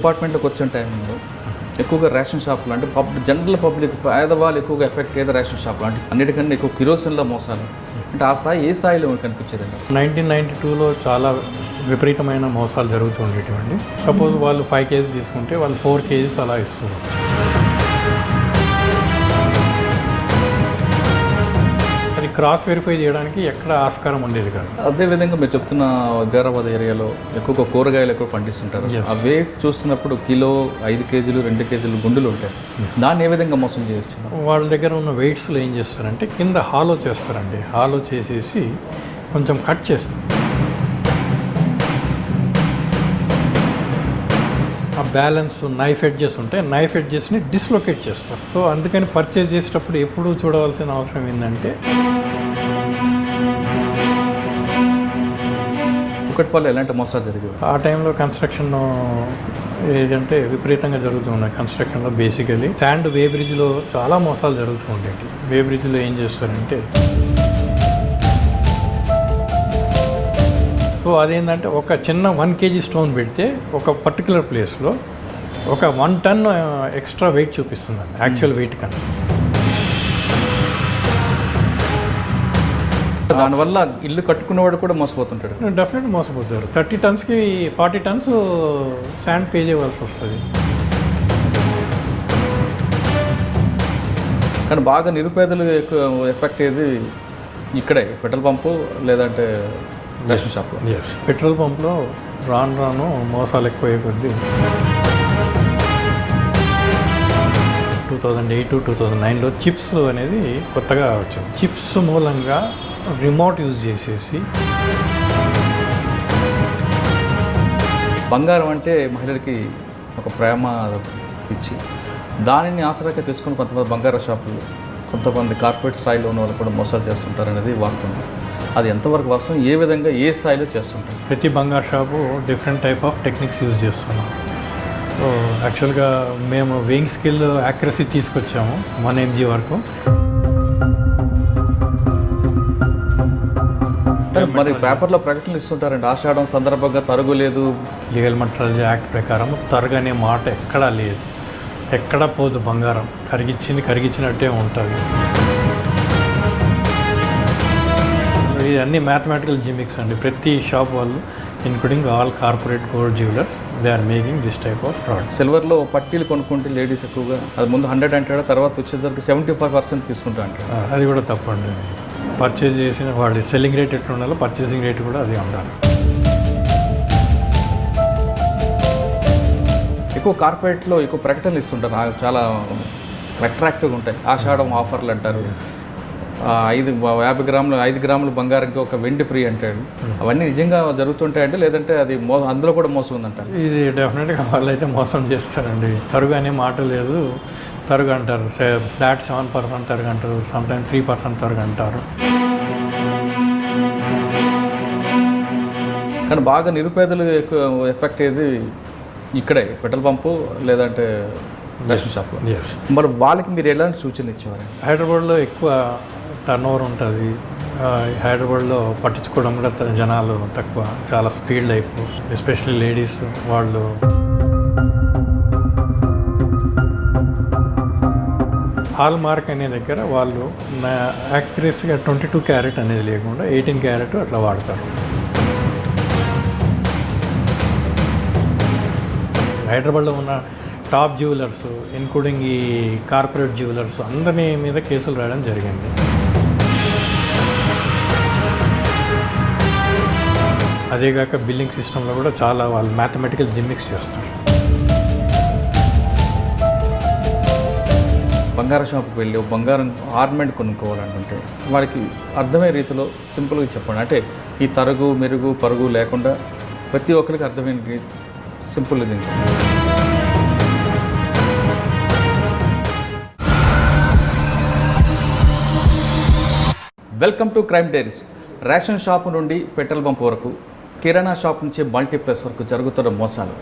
డిపార్ట్మెంట్లోకి వచ్చిన టైంలో ఎక్కువగా రేషన్ షాపులు అంటే జనరల్ పబ్లిక్ పేదవాళ్ళు ఎక్కువగా ఎఫెక్ట్ అయ్యేది రేషన్ షాపులు అంటే అన్నిటికన్నా ఎక్కువ కిరోసిన్లో మోసాలు అంటే ఆ స్థాయి ఏ స్థాయిలో కనిపించేదండి? 1992లో చాలా విపరీతమైన మోసాలు జరుగుతుండేటివండి. సపోజ్ వాళ్ళు 5 కేజీ తీసుకుంటే వాళ్ళు 4 కేజీస్ అలా ఇస్తున్నారు. అది క్రాస్ వెరిఫై చేయడానికి ఎక్కడ ఆస్కారం ఉండేది కాదు. అదేవిధంగా మీరు చెప్తున్న వికారాబాద్ ఏరియాలో ఎక్కువగా కూరగాయలు ఎక్కువ పండిస్తుంటారు. ఆ వేసి చూస్తున్నప్పుడు కిలో 5 కేజీలు 2 కేజీలు గుండులు ఉంటాయి. దాన్ని ఏ విధంగా మోసం చేయొచ్చు? వాళ్ళ దగ్గర ఉన్న వెయిట్స్లో ఏం చేస్తారంటే కింద హాలో చేస్తారండి. హాలో చేసేసి కొంచెం కట్ చేస్తారు. ఆ బ్యాలెన్స్ నైఫ్ ఎడ్జెస్ ఉంటాయి. నైఫ్ ఎడ్జెస్ని డిస్లొకేట్ చేస్తారు. సో అందుకని పర్చేజ్ చేసేటప్పుడు ఎప్పుడూ చూడవలసిన అవసరం ఏంటంటే కుకట్పల్లి ఎలాంటి మోసాలు జరిగేవి? ఆ టైంలో కన్స్ట్రక్షన్ ఏదంటే విపరీతంగా జరుగుతున్నాయి. కన్స్ట్రక్షన్లో బేసికలీ శాండ్ వే బ్రిడ్జ్లో చాలా మోసాలు జరుగుతూ ఉండేవి. వే బ్రిడ్జ్లో ఏం చేస్తారంటే సో అదేంటంటే ఒక చిన్న 1 కేజీ స్టోన్ పెడితే ఒక పర్టికులర్ ప్లేస్లో ఒక 1 టన్ ఎక్స్ట్రా వెయిట్ చూపిస్తుందండి యాక్చువల్ వెయిట్ కన్నా. దానివల్ల ఇల్లు కట్టుకునేవాడు కూడా మోసపోతుంటాడు. డెఫినెట్గా మోసపోతారు. 30 టన్స్కి 40 టన్స్ శాండ్ పే చేయవలసి వస్తుంది. కానీ బాగా నిరుపేదలు ఎఫెక్ట్ అయ్యేది ఇక్కడే పెట్రోల్ పంపు లేదంటే రేషన్ షాప్లో. పెట్రోల్ పంప్లో రాను మోసాలు ఎక్కువయ్యే కొద్దీ 2008-2009లో చిప్స్ అనేది కొత్తగా వచ్చింది. చిప్స్ మూలంగా రిమోట్ యూజ్ చేసేసి బంగారం అంటే మహిళలకి ఒక ప్రేమ ఇచ్చి దానిని ఆసరాగా తీసుకుని కొంతమంది బంగారు షాపులు కొంతమంది కార్పొరేట్ స్థాయిలో ఉన్న వాళ్ళు కూడా మోసాలు చేస్తుంటారు అనేది వార్తుంది. అది ఎంతవరకు వాస్తవం? ఏ విధంగా ఏ స్థాయిలో చేస్తుంటారు? ప్రతి బంగారు shop different type of techniques use చేస్తున్నాం. సో యాక్చువల్గా మేము వెయింగ్ స్కిల్ యాక్యురసీ తీసుకొచ్చాము 1 mg వరకు. మరి పేపర్లో ప్రకటనలు ఇస్తుంటారండి, ఆషాఢం సందర్భంగా తరుగు లేదు. లీగల్ మెట్రాలజీ యాక్ట్ ప్రకారం తరుగు అనే మాట ఎక్కడా లేదు. ఎక్కడా పోదు. బంగారం కరిగించినట్టే ఉంటుంది. ఇది అన్ని మ్యాథమెటికల్ జిమిక్స్ అండి. ప్రతి షాప్ వాళ్ళు including all corporate gold jewellers they are making this type of fraud. సిల్వర్లో పట్టీలు కొనుక్కుంటే లేడీస్ ఎక్కువగా అది ముందు 100 అంటాడు, తర్వాత వచ్చేసరికి 75% తీసుకుంటా అంటాడు. అది కూడా తప్పండి. పర్చేజ్ చేసిన వాళ్ళు సెల్లింగ్ రేట్ ఎట్లా ఉండాలో పర్చేసింగ్ రేట్ కూడా అదే ఉండాలి. ఎక్కువ కార్పొరేట్లో ఎక్కువ ప్రకటనలు ఇస్తుంటారు, చాలా అట్రాక్టివ్గా ఉంటాయి. ఆషాఢం ఆఫర్లు అంటారు, 5 గ్రాములు బంగారంకి ఒక వెండి ఫ్రీ అంటాడు. అవన్నీ నిజంగా జరుగుతుంటాయండి లేదంటే అది అందులో కూడా మోసం ఉందంటారు? ఇది డెఫినెట్గా వాళ్ళైతే మోసం చేస్తారండి. తరుగు అనే మాట లేదు. తరుగు అంటారు, ఫ్లాట్ 7% తరుగు అంటారు, సమ్టైమ్స్ 3% తరుగు అంటారు. కానీ బాగా నిరుపేదలు ఎఫెక్ట్ అయ్యేది ఇక్కడే పెట్రోల్ పంపు లేదంటే రేషన్ షాప్లో. మరి వాళ్ళకి మీరు ఎలాంటి సూచనలు ఇచ్చేవారు? హైదరాబాద్లో ఎక్కువ టర్న్ ఓవర్ ఉంటుంది. హైదరాబాద్లో పట్టించుకోవడం కూడా జనాలు తక్కువ. చాలా స్పీడ్ లైఫ్, ఎస్పెషల్లీ లేడీస్. వాళ్ళు హాల్ మార్క్ అనే దగ్గర వాళ్ళు యాక్యురసీగా 22 క్యారెట్ అనేది లేకుండా 18 క్యారెట్ అట్లా వాడతారు. హైదరాబాద్లో ఉన్న టాప్ జ్యువెలర్స్ ఇన్క్లూడింగ్ ఈ కార్పొరేట్ జ్యువెలర్స్ అందరి మీద కేసులు రాయడం జరిగింది. అదేగాక బిల్లింగ్ సిస్టంలో కూడా చాలా వాళ్ళు మ్యాథమెటికల్ జిమ్మిక్స్ చేస్తారు. బంగారం షాప్కి వెళ్ళి బంగారం ఆర్నమెంట్ కొనుక్కోవాలంటే వాడికి అర్థమయ్యే రీతిలో సింపుల్గా చెప్పండి. అంటే ఈ తరుగు మెరుగు పరుగు లేకుండా ప్రతి ఒక్కరికి అర్థమైన సింపుల్గా దీనికి. Welcome to crime diaries. Ration shop నుండి పెట్రోల్ పంప్ వరకు, కిరాణా షాప్ నుంచి మల్టీప్లెక్స్ వరకు జరుగుతున్న మోసాలు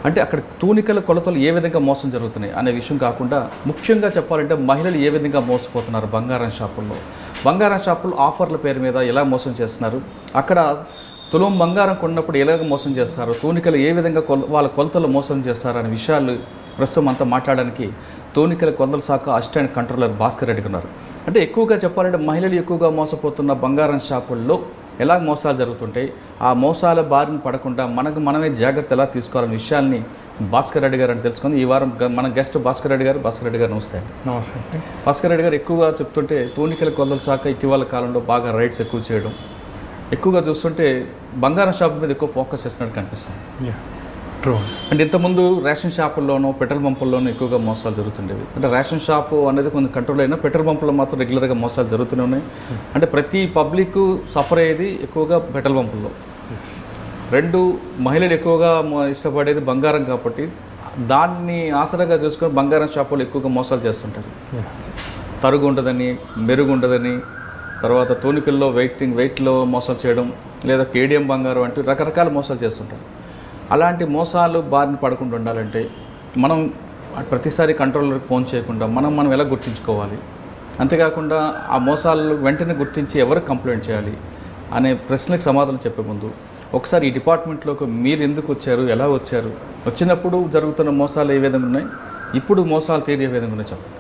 అంటే అక్కడ తూనికల కొలతలు ఏ విధంగా మోసం జరుగుతున్నాయి అనే విషయం కాకుండా ముఖ్యంగా చెప్పాలంటే మహిళలు ఏ విధంగా మోసపోతున్నారు బంగారం షాపుల్లో. బంగారం షాపులు ఆఫర్ల పేరు మీద ఎలా మోసం చేస్తున్నారు, అక్కడ తులం బంగారం కొన్నప్పుడు ఎలాగ మోసం చేస్తారు, తూనికలు ఏ విధంగా వాళ్ళ కొలతలు మోసం చేస్తారు అనే విషయాలు ప్రస్తుతం అంతా మాట్లాడడానికి తూనికల కొలతల శాఖ అసిస్టెంట్ కంట్రోలర్ భాస్కర్ రెడ్డి ఉన్నారు. అంటే ఎక్కువగా చెప్పాలంటే మహిళలు ఎక్కువగా మోసపోతున్న బంగారం షాపుల్లో ఎలా మోసాలు జరుగుతుంటాయి, ఆ మోసాల బారిన పడకుండా మనమే జాగ్రత్త ఎలా తీసుకోవాలనే విషయాల్ని భాస్కర్ రెడ్డి గారు అని తెలుసుకొని ఈ వారం మన గెస్ట్ భాస్కర్ రెడ్డి గారు నమస్తే. నమస్తే. భాస్కర్ రెడ్డి గారు ఎక్కువగా చెప్తుంటే తూనికల కొలతల శాఖ ఇటీవల కాలంలో బాగా రైడ్స్ ఎక్కువ చేయడం, ఎక్కువగా చూస్తుంటే బంగారం షాప్ మీద ఎక్కువ ఫోకస్ చేస్తున్నట్టు కనిపిస్తుంది. ట్రూ. అంటే ఇంతకుముందు రేషన్ షాపుల్లోనూ పెట్రోల్ పంపుల్లోనూ ఎక్కువగా మోసాలు జరుగుతుండేవి. అంటే రేషన్ షాపు అనేది కొంచెం కంట్రోల్ అయినా పెట్రోల్ పంపుల్లో మాత్రం రెగ్యులర్గా మోసాలు జరుగుతూనే ఉన్నాయి. అంటే ప్రతి పబ్లిక్ సఫర్ అయ్యేది ఎక్కువగా పెట్రోల్ పంపుల్లో. రెండు మహిళలు ఎక్కువగా ఇష్టపడేది బంగారం కాబట్టి దాన్ని ఆసరాగా చేసుకొని బంగారం షాపులు ఎక్కువగా మోసాలు చేస్తుంటారు. తరుగు ఉండదని, మెరుగు ఉండదని, తర్వాత తూనికల్లో వెయిట్లో మోసాలు చేయడం, లేదా కేడిఎం బంగారం అంటూ రకరకాల మోసాలు చేస్తుంటారు. అలాంటి మోసాలు బారిన పడకుండా ఉండాలంటే మనం ప్రతిసారి కంట్రోలర్కి ఫోన్ చేయకుండా మనం ఎలా గుర్తించుకోవాలి, అంతేకాకుండా ఆ మోసాలు వెంటనే గుర్తించి ఎవరు కంప్లైంట్ చేయాలి అనే ప్రశ్నలకు సమాధానం చెప్పే ముందు ఒకసారి ఈ డిపార్ట్మెంట్లోకి మీరు ఎందుకు వచ్చారు, ఎలా వచ్చారు, వచ్చినప్పుడు జరుగుతున్న మోసాలు ఏ విధంగా ఉన్నాయి, ఇప్పుడు మోసాలు తీరు ఏ విధంగా ఉన్నాయి చెప్పండి.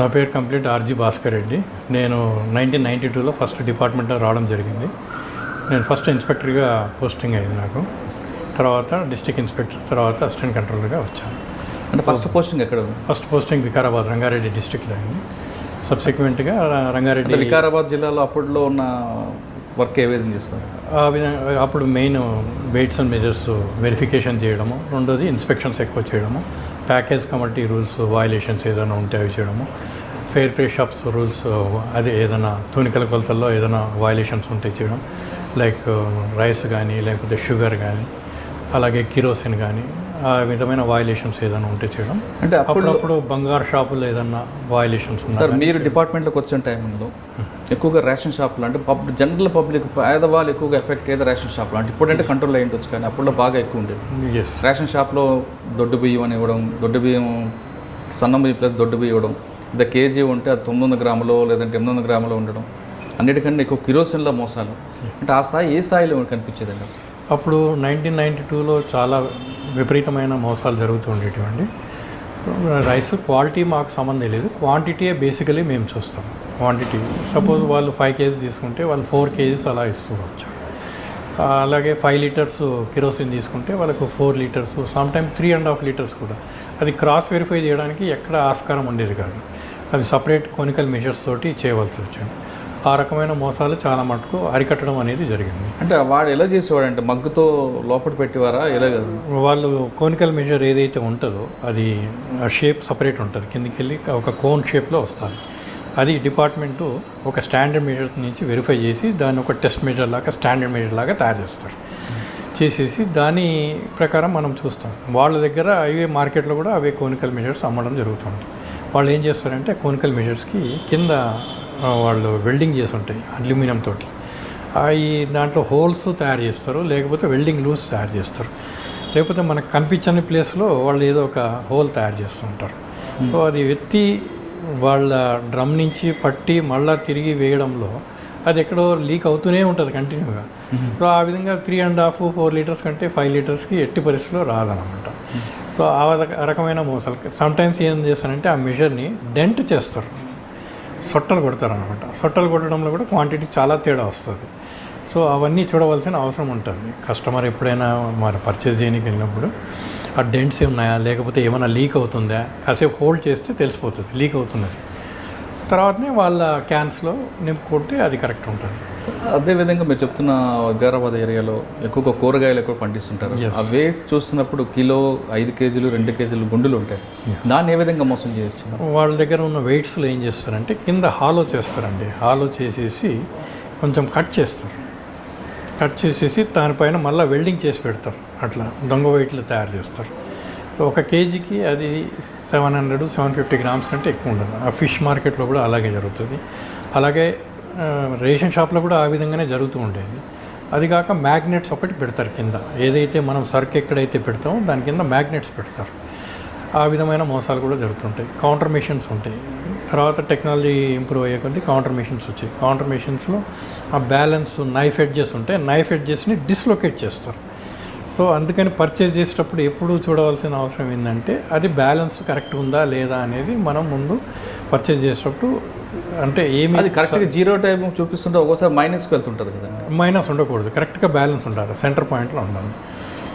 నా పేరు కంప్లీట్ ఆర్జీ భాస్కర్ రెడ్డి. నేను 1992లో ఫస్ట్ డిపార్ట్మెంట్లో రావడం జరిగింది. నేను ఫస్ట్ ఇన్స్పెక్టర్గా పోస్టింగ్ అయింది నాకు. తర్వాత డిస్ట్రిక్ట్ ఇన్స్పెక్టర్, తర్వాత అసిస్టెంట్ కంట్రోలర్గా వచ్చాను. అంటే ఫస్ట్ పోస్టింగ్ ఎక్కడ? ఫస్ట్ పోస్టింగ్ వికారాబాద్, రంగారెడ్డి డిస్ట్రిక్ట్లో అయింది. సబ్సిక్వెంట్గా రంగారెడ్డి. వికారాబాద్ జిల్లాలో అప్పట్లో ఉన్న వర్క్ ఏ విధంగా చేస్తారు? ఆ విధంగా అప్పుడు main weights and measures verification చేయడము, రెండోది ఇన్స్పెక్షన్స్ ఎక్కువ చేయడము, ప్యాకేజ్ కమిటీ రూల్స్ వయలేషన్స్ ఏదైనా ఉంటే అవి చేయడము, ఫెయిర్ ప్రే షాప్స్ రూల్స్ అది ఏదైనా తూనికల కొలతల్లో ఏదైనా వయలేషన్స్ ఉంటే చేయడం, లైక్ రైస్ కానీ లేకపోతే షుగర్ కానీ అలాగే కిరోసిన్ కానీ ఆ విధమైన వయలేషన్స్ ఏదైనా ఉంటే చేయడం. అంటే అప్పుడప్పుడు బంగారు షాపులో ఏదన్నా వయలేషన్స్ సార్ మీరు డిపార్ట్మెంట్లోకి వచ్చిన టైంలో ఎక్కువగా రేషన్ షాపులు అంటే జనరల్ పబ్లిక్ పేదవాళ్ళు ఎక్కువగా ఎఫెక్ట్ అయ్యేది రేషన్ షాపులు. అంటే ఇప్పుడంటే కంట్రోల్ అయ్యి ఉండొచ్చు, కానీ అప్పుడులో బాగా ఎక్కువ ఉండేది. రేషన్ షాప్లో దొడ్డు బియ్యం అని ఇవ్వడం, దొడ్డు బియ్యం సన్నం బియ్యం ప్లస్ దొడ్డు బియ్యం ఇవ్వడం, లేదా కేజీ ఉంటే అది 900 గ్రాములు లేదంటే 800 గ్రాములు ఉండడం, అన్నిటికన్నా ఎక్కువ కిరోసిన్లో మోసాలు. అంటే ఆ స్థాయి ఏ స్థాయిలో కనిపించేదండి? అప్పుడు 1992లో చాలా విపరీతమైన మోసాలు జరుగుతూ ఉండేటివండి. రైస్ క్వాలిటీ మాకు సంబంధం లేదు, క్వాంటిటీయే బేసికలీ మేము చూస్తాం. క్వాంటిటీ సపోజ్ వాళ్ళు 5 కేజీ తీసుకుంటే వాళ్ళు 4 కేజీస్ అలా ఇస్తూ వచ్చారు. అలాగే 5 లీటర్స్ కిరోసిన్ తీసుకుంటే వాళ్ళకు 4 లీటర్స్, సమ్ టైమ్ 3.5 లీటర్స్ కూడా. అది క్రాస్ వెరిఫై చేయడానికి ఎక్కడ ఆస్కారం ఉండేది కాదు. అది సపరేట్ కొనికల్ మెజర్స్ తోటి చేయవలసి వచ్చింది. ఆ రకమైన మోసాలు చాలా మటుకు అరికట్టడం అనేది జరిగింది. అంటే వాడు ఎలా చేసేవాడు, అంటే మగ్గుతో లోపల పెట్టేవారా ఎలా? వాళ్ళు కోనికల్ మెజర్ ఏదైతే ఉంటుందో అది షేప్ సపరేట్ ఉంటుంది, కిందికి వెళ్ళి ఒక కోన్ షేప్లో వస్తుంది. అది డిపార్ట్మెంటు ఒక స్టాండర్డ్ మెజర్ నుంచి వెరిఫై చేసి దాన్ని ఒక టెస్ట్ మెజర్ లాగా స్టాండర్డ్ మెజర్ లాగా తయారు చేస్తారు. చేసేసి దాని ప్రకారం మనం చూస్తాం. వాళ్ళ దగ్గర అవే మార్కెట్లో కూడా అవే కోనికల్ మెజర్స్ అమ్మడం జరుగుతుంది. వాళ్ళు ఏం చేస్తారంటే కోనికల్ మెజర్స్కి కింద వాళ్ళు వెల్డింగ్ చేసి ఉంటాయి అల్యూమినియం తోటి, అవి దాంట్లో హోల్స్ తయారు చేస్తారు, లేకపోతే వెల్డింగ్ లూస్ తయారు చేస్తారు, లేకపోతే మనకు కనిపించని ప్లేస్లో వాళ్ళు ఏదో ఒక హోల్ తయారు చేస్తూ ఉంటారు. సో అది ఎత్తి వాళ్ళ డ్రమ్ నుంచి పట్టి మళ్ళీ తిరిగి వేయడంలో అది ఎక్కడో లీక్ అవుతూనే ఉంటుంది కంటిన్యూగా. సో ఆ విధంగా 3.5-4 లీటర్స్ కంటే 5 లీటర్స్కి ఎట్టి పరిస్థితిలో రాదనమాట. సో ఆ రకమైన మోసాలు సమ్టైమ్స్ ఏం చేస్తారంటే ఆ మెజర్ని డెంట్ చేస్తారు, సొట్టలు కొడతారనమాట. సొట్టలు కొట్టడంలో కూడా క్వాంటిటీ చాలా తేడా వస్తుంది. సో అవన్నీ చూడవలసిన అవసరం ఉంటుంది. కస్టమర్ ఎప్పుడైనా మరి పర్చేజ్ చేయడానికి వెళ్ళినప్పుడు ఆ డెంట్స్ ఉన్నాయా, లేకపోతే ఏమైనా లీక్ అవుతుందా, కాసేపు హోల్డ్ చేస్తే తెలిసిపోతుంది లీక్ అవుతున్నది. తర్వాతనే వాళ్ళ క్యాన్స్లో నింపుకుంటే అది కరెక్ట్ ఉంటుంది. అదేవిధంగా మీరు చెప్తున్న వికారాబాద్ ఏరియాలో ఎక్కువగా కూరగాయలు ఎక్కువ పండిస్తుంటారు. ఆ వేస్ట్ చూస్తున్నప్పుడు కిలో 5 కేజీలు 2 కేజీలు గుండులు ఉంటాయి. దాన్ని ఏ విధంగా మోసం చేయొచ్చు? వాళ్ళ దగ్గర ఉన్న వెయిట్స్లో ఏం చేస్తారంటే కింద హాలో చేస్తారండి. హాలో చేసేసి కొంచెం కట్ చేస్తారు. కట్ చేసేసి దానిపైన మళ్ళీ వెల్డింగ్ చేసి పెడతారు. అట్లా దొంగ వెయిట్లు తయారు చేస్తారు. సో 1 కేజీకి అది 700-750 గ్రామ్స్ కంటే ఎక్కువ ఉండదు. ఆ ఫిష్ మార్కెట్లో కూడా అలాగే జరుగుతుంది. అలాగే రేషన్ షాప్లో కూడా ఆ విధంగానే జరుగుతూ ఉండేది. అది కాక మ్యాగ్నెట్స్ ఒకటి పెడతారు కింద. ఏదైతే మనం సర్క్ ఎక్కడైతే పెడతామో దాని కింద మ్యాగ్నెట్స్ పెడతారు. ఆ విధమైన మోసాలు కూడా జరుగుతుంటాయి. కౌంటర్ మెషిన్స్ ఉంటాయి. తర్వాత టెక్నాలజీ ఇంప్రూవ్ అయ్యే కొద్దీ కౌంటర్ మెషిన్స్ వచ్చాయి. కౌంటర్ మెషిన్స్లో ఆ బ్యాలెన్స్ నైఫ్ ఎడ్జెస్ ఉంటాయి. నైఫ్ ఎడ్జెస్ని డిస్లొకేట్ చేస్తారు. సో అందుకని పర్చేజ్ చేసేటప్పుడు ఎప్పుడు చూడవలసిన అవసరం ఏంటంటే అది బ్యాలెన్స్ కరెక్ట్ ఉందా లేదా అనేది మనం ముందు పర్చేజ్ చేసేటప్పుడు అంటే ఏమి అది కరెక్ట్గా జీరో టైం చూపిస్తుంటే ఒక్కోసారి మైనస్కి వెళ్తుంటుంది కదండి. మైనస్ ఉండకూడదు, కరెక్ట్గా బ్యాలెన్స్ ఉండాలి, సెంటర్ పాయింట్లో ఉండాలి.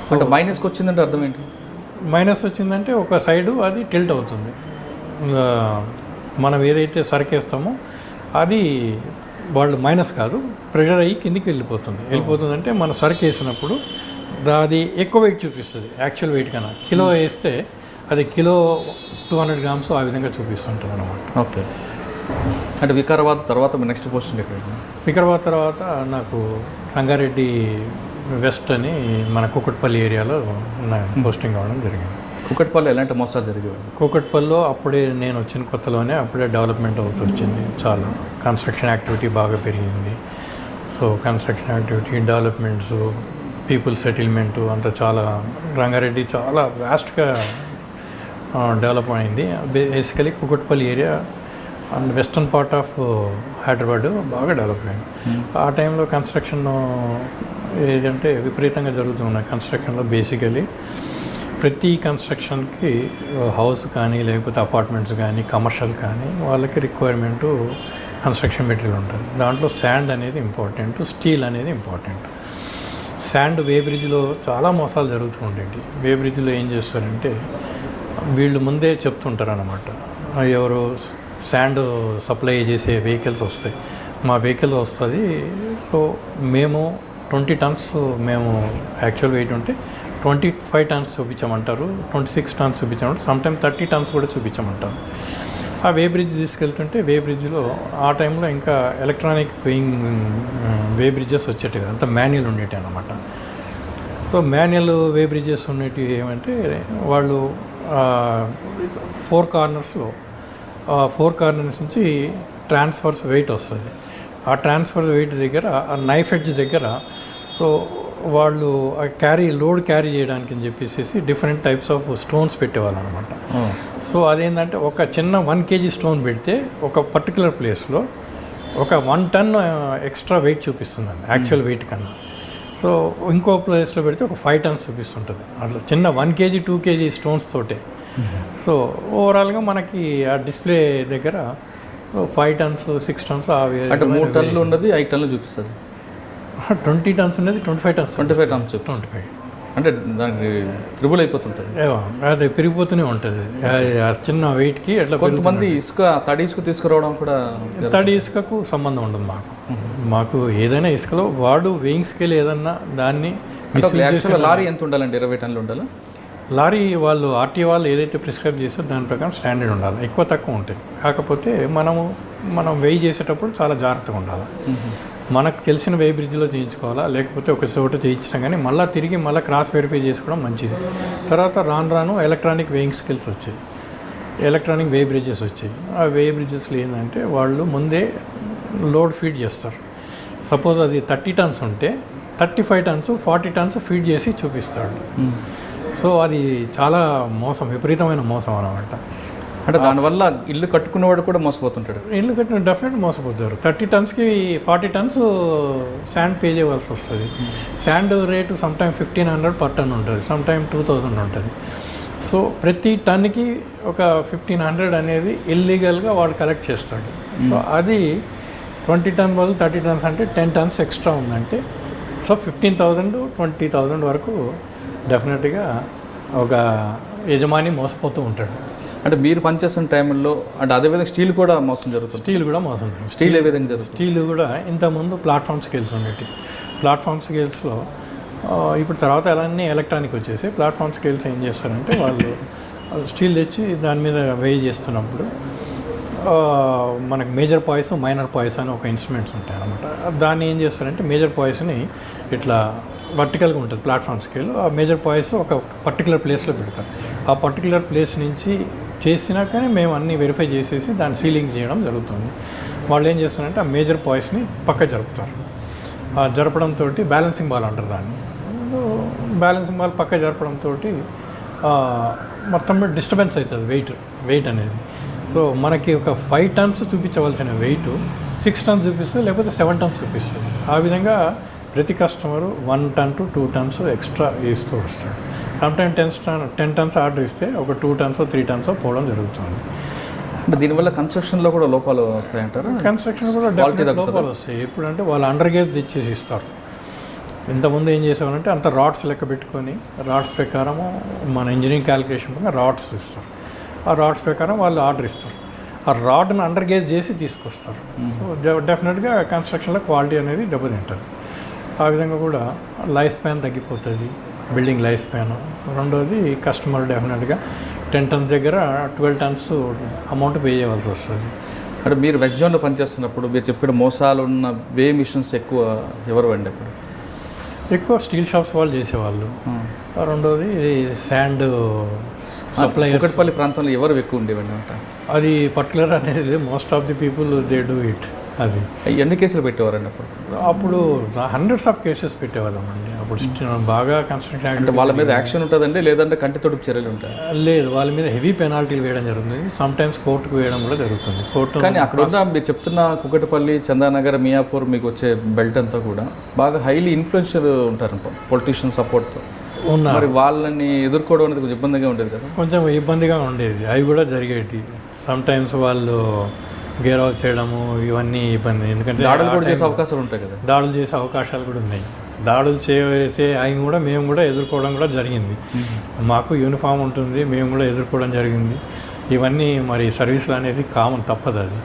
సో అంటే మైనస్కి వచ్చిందంటే అర్థం ఏంటి? మైనస్ వచ్చిందంటే ఒక సైడు అది టిల్ట్ అవుతుంది. మనం ఏదైతే సరికేస్తామో అది వాళ్ళు మైనస్ కాదు, ప్రెషర్ అయ్యి కిందికి వెళ్ళిపోతుందంటే మన సరికేసినప్పుడు అది ఎక్కువ వెయిట్ చూపిస్తుంది యాక్చువల్ వెయిట్ కన్నా. కిలో వేస్తే అది కిలో 200 grams ఆ విధంగా చూపిస్తుంటుంది అనమాట. ఓకే. అంటే వికారాబాద్ తర్వాత నెక్స్ట్ పోస్టింగ్ ఎక్కడ? వికారాబాద్ తర్వాత నాకు రంగారెడ్డి వెస్ట్ అని మన కూకట్పల్లి ఏరియాలో పోస్టింగ్ అవ్వడం జరిగింది. కూకట్పల్లి ఎలాంటి మోసాలు జరిగేవాడు? కూకట్పల్లిలో అప్పుడే నేను వచ్చిన కొత్తలోనే అప్పుడే డెవలప్మెంట్ అవుతూ వచ్చింది. చాలా కన్స్ట్రక్షన్ యాక్టివిటీ బాగా పెరిగింది. So construction activity, developments, people settlement అంతా చాలా రంగారెడ్డి చాలా వాస్ట్గా డెవలప్ అయింది. Basically Kukatpally area and western part of Hyderabad బాగా డెవలప్ అయింది. ఆ టైంలో కన్స్ట్రక్షన్ ఏదంటే విపరీతంగా జరుగుతున్నాయి. కన్స్ట్రక్షన్లో బేసికలీ ప్రతి కన్స్ట్రక్షన్కి హౌస్ కానీ లేకపోతే అపార్ట్మెంట్స్ కానీ కమర్షియల్ కానీ వాళ్ళకి రిక్వైర్మెంటు కన్స్ట్రక్షన్ మెటీరియల్ ఉంటుంది. దాంట్లో శాండ్ అనేది ఇంపార్టెంట్, స్టీల్ అనేది ఇంపార్టెంట్. శాండ్ వే బ్రిడ్జ్లో చాలా మోసాలు జరుగుతూ ఉండేవి. వే బ్రిడ్జ్లో ఏం చేస్తారంటే వీళ్ళు ముందే చెప్తుంటారు అన్నమాట, ఎవరు శాండ్ సప్లై చేసే వెహికల్స్ వస్తాయి, మా వెహికల్ వస్తుంది, సో మేము 20 tons మేము యాక్చువల్ వెయిట్ ఉంటే 25 tons చూపించమంటారు, 26 tons చూపించమంటారు, సమ్టైమ్ 30 tons కూడా చూపించమంటారు. ఆ వే బ్రిడ్జ్ తీసుకెళ్తుంటే వే బ్రిడ్జ్లో ఆ టైంలో ఇంకా ఎలక్ట్రానిక్ వేయింగ్ వే బ్రిడ్జెస్ వచ్చేటివి, అంత మాన్యువల్ ఉండేవి అన్నమాట. సో మాన్యువల్ వే బ్రిడ్జెస్ ఉండేటివి ఏమంటే వాళ్ళు 4 కార్నర్స్ నుంచి ట్రాన్స్ఫర్స్ వెయిట్ వస్తుంది. ఆ ట్రాన్స్ఫర్ వెయిట్ దగ్గర ఆ నైఫ్ ఎడ్జ్ దగ్గర సో వాళ్ళు లోడ్ క్యారీ చేయడానికి అని చెప్పేసి డిఫరెంట్ టైప్స్ ఆఫ్ స్టోన్స్ పెట్టేవాళ్ళు అనమాట. సో అదేంటంటే ఒక చిన్న 1 kg స్టోన్ పెడితే ఒక పర్టికులర్ ప్లేస్లో ఒక 1 ton ఎక్స్ట్రా వెయిట్ చూపిస్తుందండి యాక్చువల్ వెయిట్ కన్నా. సో ఇంకో ప్లేస్లో పెడితే ఒక 5 tons చూపిస్తుంటుంది. అట్లా చిన్న 1 kg 2 kg స్టోన్స్ తోటే. సో ఓవరాల్గా మనకి ఆ డిస్ప్లే దగ్గర 5 tons 6 tons అంటే 3 tons ఉన్నది 5 tons చూపిస్తుంది. 20 tons ఉన్నది 25 tons 25 tons 25 అంటే దానికి త్రిబుల్ అయిపోతుంటుంది. అది పెరిగిపోతూనే ఉంటుంది ఆ చిన్న వెయిట్కి. అట్లా కొంతమంది తడి ఇసుక తీసుకురావడం కూడా, తడి ఇసుకకు సంబంధం ఉండదు మాకు ఏదైనా ఇసుకలో వాడు వేయింగ్ స్కేల్ ఏదన్నా దాన్ని లారీ ఎంత ఉండాలండి? 20 tons ఉండాలి లారీ. వాళ్ళు ఆర్టీ వాళ్ళు ఏదైతే ప్రిస్క్రైబ్ చేస్తారో దాని ప్రకారం స్టాండర్డ్ ఉండాలి, ఎక్కువ తక్కువ ఉంటాయి. కాకపోతే మనం వెయ్యి చేసేటప్పుడు చాలా జాగ్రత్తగా ఉండాలి. మనకు తెలిసిన వే బ్రిడ్జ్లో చేయించుకోవాలా, లేకపోతే ఒక చోట చేయించినా కానీ తిరిగి క్రాస్ వెరిఫై చేసుకోవడం మంచిది. తర్వాత రాను ఎలక్ట్రానిక్ వేయింగ్ స్కిల్స్ వచ్చాయి, ఎలక్ట్రానిక్ వే బ్రిడ్జెస్ వచ్చాయి. ఆ వే బ్రిడ్జెస్లో ఏంటంటే వాళ్ళు ముందే లోడ్ ఫీడ్ చేస్తారు. సపోజ్ అది 30 tons ఉంటే 35 tons 40 tons ఫీడ్ చేసి చూపిస్తాడు. సో అది చాలా మోసం, విపరీతమైన మోసం అన్నమాట. అంటే దానివల్ల ఇల్లు కట్టుకునేవాడు కూడా మోసపోతుంటాడు. ఇల్లు కట్టిన డెఫినెట్ మోసపోతారు. 30 tonsకి 40 tons శాండ్ పే చేయవలసి వస్తుంది. Sand rate sometime 1500 per ton ఉంటుంది, సమ్టైమ్ 2000 ఉంటుంది. సో ప్రతి టన్కి ఒక 1500 అనేది ఇల్లీగల్గా వాడు కలెక్ట్ చేస్తాడు. సో అది 20 tons బదులు 30 tons అంటే 10 tons ఎక్స్ట్రా ఉందంటే సో 15,000 20,000 వరకు డెఫినెట్గా ఒక యజమాని మోసపోతూ ఉంటాడు. అంటే మీరు పనిచేస్తున్న టైంలో అంటే అదేవిధంగా స్టీల్ కూడా మోసం జరుగుతుంది. స్టీల్ కూడా మోసం జరుగుతుంది. స్టీల్ ఏ విధంగా జరుగుతుంది? స్టీల్ కూడా ఇంతకుముందు ప్లాట్ఫామ్ స్కేల్స్ ఉండేవి. ప్లాట్ఫామ్ స్కేల్స్లో ఇప్పుడు తర్వాత అలానే ఎలక్ట్రానిక్ వచ్చేసి ప్లాట్ఫామ్ స్కేల్స్ ఏం చేస్తారంటే వాళ్ళు స్టీల్ తెచ్చి దాని మీద వెయ్యి చేస్తున్నప్పుడు మనకు మేజర్ పాయిస్ మైనర్ పాయిస్ అని ఒక ఇన్స్ట్రుమెంట్స్ ఉంటాయి అన్నమాట. దాన్ని ఏం చేస్తారంటే మేజర్ పాయిస్ని ఇట్లా వర్టికల్గా ఉంటుంది ప్లాట్ఫామ్ స్కేల్. ఆ మేజర్ పాయిస్ ఒక పర్టికులర్ ప్లేస్లో పెడతారు. ఆ పర్టికులర్ ప్లేస్ నుంచి చేసినా కానీ మేము అన్నీ వెరిఫై చేసేసి దాన్ని సీలింగ్ చేయడం జరుగుతుంది. వాళ్ళు ఏం చేస్తారంటే ఆ మేజర్ పాయిస్ని పక్క జరుపుతారు. ఆ జరపడంతో బ్యాలెన్సింగ్ బాల్ అంటారు దాన్ని. బ్యాలెన్సింగ్ బాల్ పక్క జరపడంతో మొత్తం డిస్టర్బెన్స్ అవుతుంది వెయిట్ అనేది. సో మనకి ఒక 5 టన్స్ చూపించవలసిన వెయిట్ 6 టన్స్ చూపిస్తుంది, లేకపోతే 7 టన్స్ చూపిస్తుంది. ఆ విధంగా ప్రతి customer 1 ton to 2 tons extra వేస్తూ వస్తాడు. సమ్టైమ్ 10 టన్స్ ఆర్డర్ ఇస్తే ఒక 2 టన్స్ 3 టన్స్ పోవడం జరుగుతుంది. అంటే దీనివల్ల కన్స్ట్రక్షన్లో కూడా లోపాలు వస్తాయంటారా? కన్స్ట్రక్షన్ కూడా డెఫినెట్ లోపాలు వస్తాయి. ఎప్పుడంటే వాళ్ళు అండర్ గేజ్ తెచ్చేసి ఇస్తారు. ఇంతకుముందు ఏం చేసేవారంటే అంత రాడ్స్ లెక్క పెట్టుకొని రాడ్స్ ప్రకారము మన ఇంజనీరింగ్ క్యాలిక్యులేషన్ ప్రకారం రాడ్స్ ఇస్తారు. ఆ రాడ్స్ ప్రకారం వాళ్ళు ఆర్డర్ ఇస్తారు. ఆ రాడ్ని అండర్ గేజ్ చేసి తీసుకొస్తారు. సో డెఫినెట్గా కన్స్ట్రక్షన్లో క్వాలిటీ అనేది దెబ్బతింటుంది. ఆ విధంగా కూడా లైఫ్ స్పాన్ తగ్గిపోతుంది, బిల్డింగ్ లైఫ్ స్పాన్. రెండోది కస్టమర్ డెఫినెట్గా 10 టన్స్ దగ్గర 12 టన్స్ అమౌంట్ పే చేయవలసి వస్తుంది. అంటే మీరు వెజ్ జోన్లో పనిచేస్తున్నప్పుడు మీరు చెప్పిన మోసాలు ఉన్న వే మిషన్స్ ఎవరు అండి అప్పుడు? ఎక్కువ స్టీల్ షాప్స్ వాళ్ళు చేసేవాళ్ళు. రెండోది శాండ్ సప్లైయర్స్. కుకట్పల్లి ప్రాంతంలో ఎవరు ఎక్కువ ఉండేవండి అంట? అది పర్టికులర్ అనేది most of the people they do it. అది ఎన్ని కేసులు పెట్టేవారండి అప్పుడు హండ్రెడ్స్ ఆఫ్ కేసెస్ పెట్టేవాళ్ళం అండి. అప్పుడు బాగా కన్స్ట్రక్షన్ అంటే వాళ్ళ మీద యాక్షన్ ఉంటుందండి, లేదంటే కంటి తొడుపు చర్యలు ఉంటాయి? లేదు, వాళ్ళ మీద హెవీ పెనాల్టీలు వేయడం జరుగుతుంది. సమ్ టైమ్స్ కోర్టుకు వేయడం కూడా జరుగుతుంది. కోర్టు కానీ అక్కడ ఉన్న మీరు చెప్తున్న కుకట్పల్లి, చందానగర్, మియాపూర్ మీకు వచ్చే బెల్ట్ అంతా కూడా బాగా హైలీ ఇన్ఫ్లుయెన్షియల్ ఉంటారంట పొలిటీషియన్ సపోర్ట్తో. ఉన్నారు. మరి వాళ్ళని ఎదుర్కోవడం అనేది కొంచెం ఇబ్బందిగా ఉండేది కదా? కొంచెం ఇబ్బందిగా ఉండేది. అవి కూడా జరిగేవి. సమ్ టైమ్స్ వాళ్ళు గేర్ ఆఫ్ చేయడము ఇవన్నీ ఇబ్బంది. ఎందుకంటే దాడులు కూడా చేసే అవకాశాలు ఉంటాయి కదా? దాడులు చేసే అవకాశాలు కూడా ఉన్నాయి. దాడులు చేసే అవి కూడా మేము కూడా ఎదుర్కోవడం కూడా జరిగింది. మాకు యూనిఫామ్ ఉంటుంది, మేము కూడా ఎదుర్కోవడం జరిగింది. ఇవన్నీ మరి సర్వీసులు అనేది కామన్, తప్పదు అది.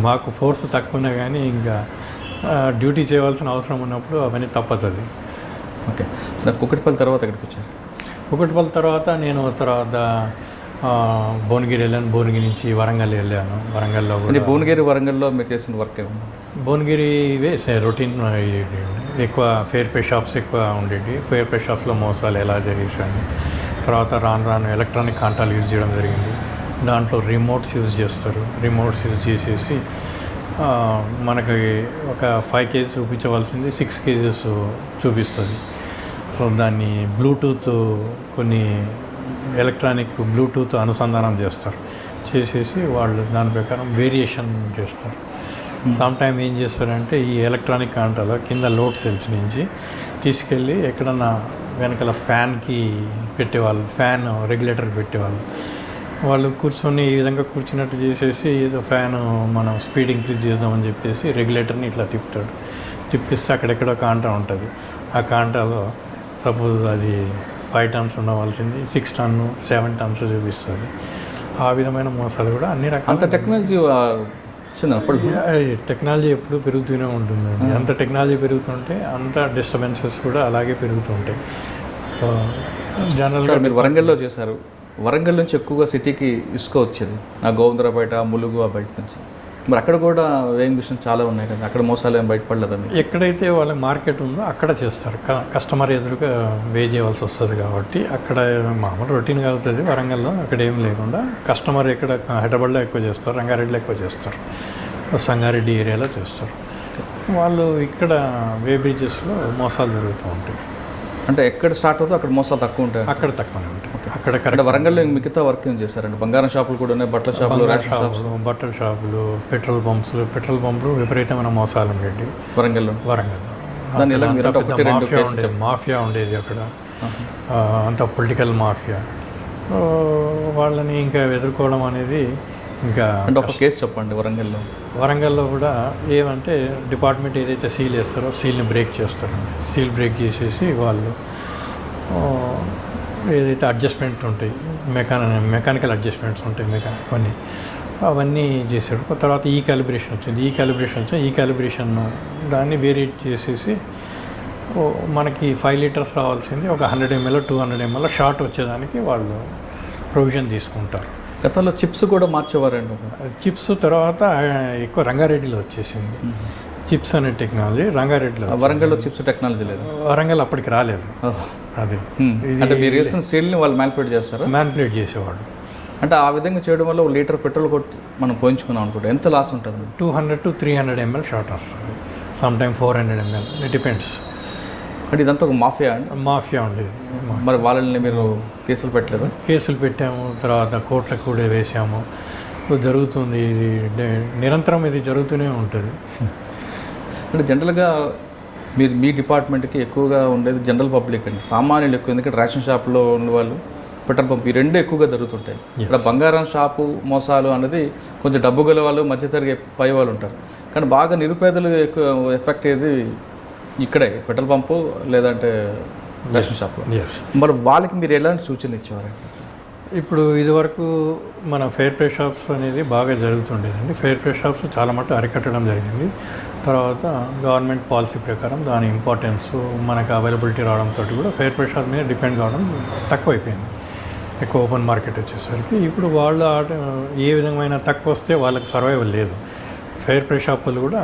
మాకు ఫోర్స్ తక్కువ ఉన్నా కానీ ఇంకా డ్యూటీ చేయవలసిన అవసరం ఉన్నప్పుడు అవన్నీ తప్పదు అది. ఓకే. కుకట్పల్లి తర్వాత ఎక్కడికి వచ్చారు? కుకట్పల్లి తర్వాత నేను భువనగిరి వెళ్ళాను. భువనగిరి నుంచి వరంగల్ వెళ్ళాను. వరంగల్లో కూడా వరంగల్లో మీరు చేసిన వర్క్ ఏమన్నా? భువనగిరి రొటీన్ ఎక్కువ ఫేర్ పే షాప్స్ ఎక్కువ ఉండేవి. ఫేర్ పే షాప్స్లో మోసాలు ఎలా జరిగేసాను. తర్వాత రాను ఎలక్ట్రానిక్ కాంటాలు యూజ్ చేయడం జరిగింది. దాంట్లో రిమోట్స్ యూజ్ చేస్తారు. రిమోట్స్ యూజ్ చేసేసి మనకి ఒక 5 కేజీస్ చూపించవలసింది 6 కేజీస్ చూపిస్తుంది. సో దాన్ని బ్లూటూత్ కొన్ని ఎలక్ట్రానిక్ బ్లూటూత్ అనుసంధానం చేస్తారు. చేసేసి వాళ్ళు దాని ప్రకారం వేరియేషన్ చేస్తారు. సమ్ టైమ్ ఏం చేస్తారంటే ఈ ఎలక్ట్రానిక్ కాంటాలో కింద లోడ్ సెల్స్ నుంచి తీసుకెళ్ళి ఎక్కడన్నా వెనకాల ఫ్యాన్కి పెట్టేవాళ్ళు, ఫ్యాన్ రెగ్యులేటర్ పెట్టేవాళ్ళు. వాళ్ళు కూర్చొని ఈ విధంగా కూర్చున్నట్టు చేసేసి ఏదో ఫ్యాన్ మనం స్పీడ్ ఇంక్రీజ్ చేద్దామని చెప్పేసి రెగ్యులేటర్ని ఇట్లా తిప్పిస్తే అక్కడెక్కడ కాంటా ఉంటుంది. ఆ కాంటాలో సపోజ్ అది 5 టన్స్ ఉండవలసింది 6 టన్ 7 టన్స్ చూపిస్తుంది. ఆ విధమైన మోసాలు కూడా అన్ని రకాల. అంత టెక్నాలజీ వచ్చినప్పుడు టెక్నాలజీ ఎప్పుడు పెరుగుతూనే ఉంటుందండి. అంత టెక్నాలజీ పెరుగుతుంటే అంత డిస్టర్బెన్సెస్ కూడా అలాగే పెరుగుతుంటాయి. జనరల్గా మీరు వరంగల్లో చేశారు. వరంగల్ నుంచి ఎక్కువగా సిటీకి ఇసుక వచ్చేది, ఆ గోవిందరాపేట, ములుగు, ఆ బయట నుంచి. మరి అక్కడ కూడా వేయింగ్ మిషన్ చాలా ఉన్నాయి కదా, అక్కడ మోసాలు ఏం బయటపడలేదండి? ఎక్కడైతే వాళ్ళ మార్కెట్ ఉందో అక్కడ చేస్తారు. కస్టమర్ ఎదురుగా వే చేయవలసి వస్తుంది కాబట్టి అక్కడ మామూలు రొటీన్గా అవుతుంది. వరంగల్లో అక్కడ ఏం లేకుండా కస్టమర్ ఎక్కడ హైదరాబాద్లో ఎక్కువ చేస్తారు, రంగారెడ్డిలో ఎక్కువ చేస్తారు, సంగారెడ్డి ఏరియాలో చేస్తారు. వాళ్ళు ఇక్కడ వే బ్రిడ్జెస్లో మోసాలు జరుగుతూ ఉంటాయి. అంటే ఎక్కడ స్టార్ట్ అవుతుందో అక్కడ మోసాలు తక్కువ ఉంటాయి, అక్కడ తక్కువనే ఉంటాయి. అక్కడ కరెక్ట్. వరంగల్లో మిగతా వర్క్ ఏం చేశారండి? బంగారం షాపులు కూడా ఉన్నాయి, బట్టల షాపులు, బట్టల షాపులు, పెట్రోల్ పంపులు విపరీతమైన మోసాలు ఉండేవి వరంగల్లో. మాఫియా ఉండేది అక్కడ, అంత పొలిటికల్ మాఫియా. వాళ్ళని ఇంకా ఎదుర్కోవడం అనేది ఇంకా. అంటే ఒక కేసు చెప్పండి. వరంగల్లో కూడా ఏమంటే డిపార్ట్మెంట్ ఏదైతే సీల్ వేస్తారో సీల్ని బ్రేక్ చేస్తారండి. సీల్ బ్రేక్ చేసేసి వాళ్ళు ఏదైతే అడ్జస్ట్మెంట్ ఉంటాయి, మెకానికల్ అడ్జస్ట్మెంట్స్ ఉంటాయి కొన్ని, అవన్నీ చేశాడు. తర్వాత ఈ క్యాలిబ్రేషన్ వచ్చింది. ఈ క్యాలిబ్రేషన్ దాన్ని వేరియేట్ చేసేసి మనకి 5 లీటర్స్ రావాల్సింది ఒక 100 ml 200 ml షార్ట్ వచ్చేదానికి వాళ్ళు ప్రొవిజన్ తీసుకుంటారు. గతంలో చిప్స్ కూడా మార్చేవారండి. చిప్స్ తర్వాత ఎక్కువ రంగారెడ్డిలో వచ్చేసింది చిప్స్ అనే టెక్నాలజీ. రంగారెడ్డిలో. వరంగల్లో చిప్స్ టెక్నాలజీ లేదు. వరంగల్ అప్పటికి రాలేదు. అది అంటే మీరు వేసిన సీల్ని వాళ్ళు మ్యానిపులేట్ చేస్తారు? మ్యానిపులేట్ చేసేవాడు. అంటే ఆ విధంగా చేయడం వల్ల 1 లీటర్ పెట్రోల్ కొట్టి మనం పోయించుకున్నాం అనుకుంటే ఎంత లాస్ ఉంటుంది? 200 to 300 ml షార్ట్ వస్తుంది. Some time 400 ml. It depends. అంటే ఇదంతా ఒక మాఫియా అండి? మాఫియా ఉండేది. మరి వాళ్ళని మీరు కేసులు పెట్టలేదా? కేసులు పెట్టాము, తర్వాత కోర్టులకు కూడా వేసాము. సో జరుగుతుంది, ఇది నిరంతరం ఇది జరుగుతూనే ఉంటుంది. అంటే జనరల్గా మీరు మీ డిపార్ట్మెంట్కి ఎక్కువగా ఉండేది జనరల్ పబ్లిక్ అండి, సామాన్యులు ఎక్కువ. ఎందుకంటే రేషన్ షాప్లో ఉన్న వాళ్ళు, పెట్రోల్ పంప్, ఈ రెండే ఎక్కువగా జరుగుతుంటాయి. ఇక్కడ బంగారం షాపు మోసాలు అనేది కొంచెం డబ్బు గల వాళ్ళు, మధ్యతరగతి పై వాళ్ళు ఉంటారు. కానీ బాగా నిరుపేదలు ఎక్కువ ఎఫెక్ట్ అయ్యేది ఇక్కడే, పెట్రోల్ పంపు లేదంటే రేషన్ షాప్లో. మరి వాళ్ళకి మీరు ఎలాంటి సూచనలు ఇచ్చేవారండి? ఇప్పుడు ఇదివరకు మన ఫెయిర్ ప్రైస్ షాప్స్ అనేది బాగా జరుగుతుండేదండి. ఫెయిర్ ప్రైస్ షాప్స్ చాలా మటు అరికట్టడం జరిగింది. తర్వాత గవర్నమెంట్ పాలసీ ప్రకారం దాని ఇంపార్టెన్స్ మనకు అవైలబిలిటీ రావడంతో కూడా ఫెయిర్ ప్రైస్ షాప్ మీద డిపెండ్ కావడం తక్కువైపోయింది. ఎక్కువ ఓపెన్ మార్కెట్ వచ్చేసరికి ఇప్పుడు వాళ్ళు ఏ విధమైన తక్కువ వస్తే వాళ్ళకి సర్వైవల్ లేదు. ఫెయిర్ ప్రైస్ షాపులు కూడా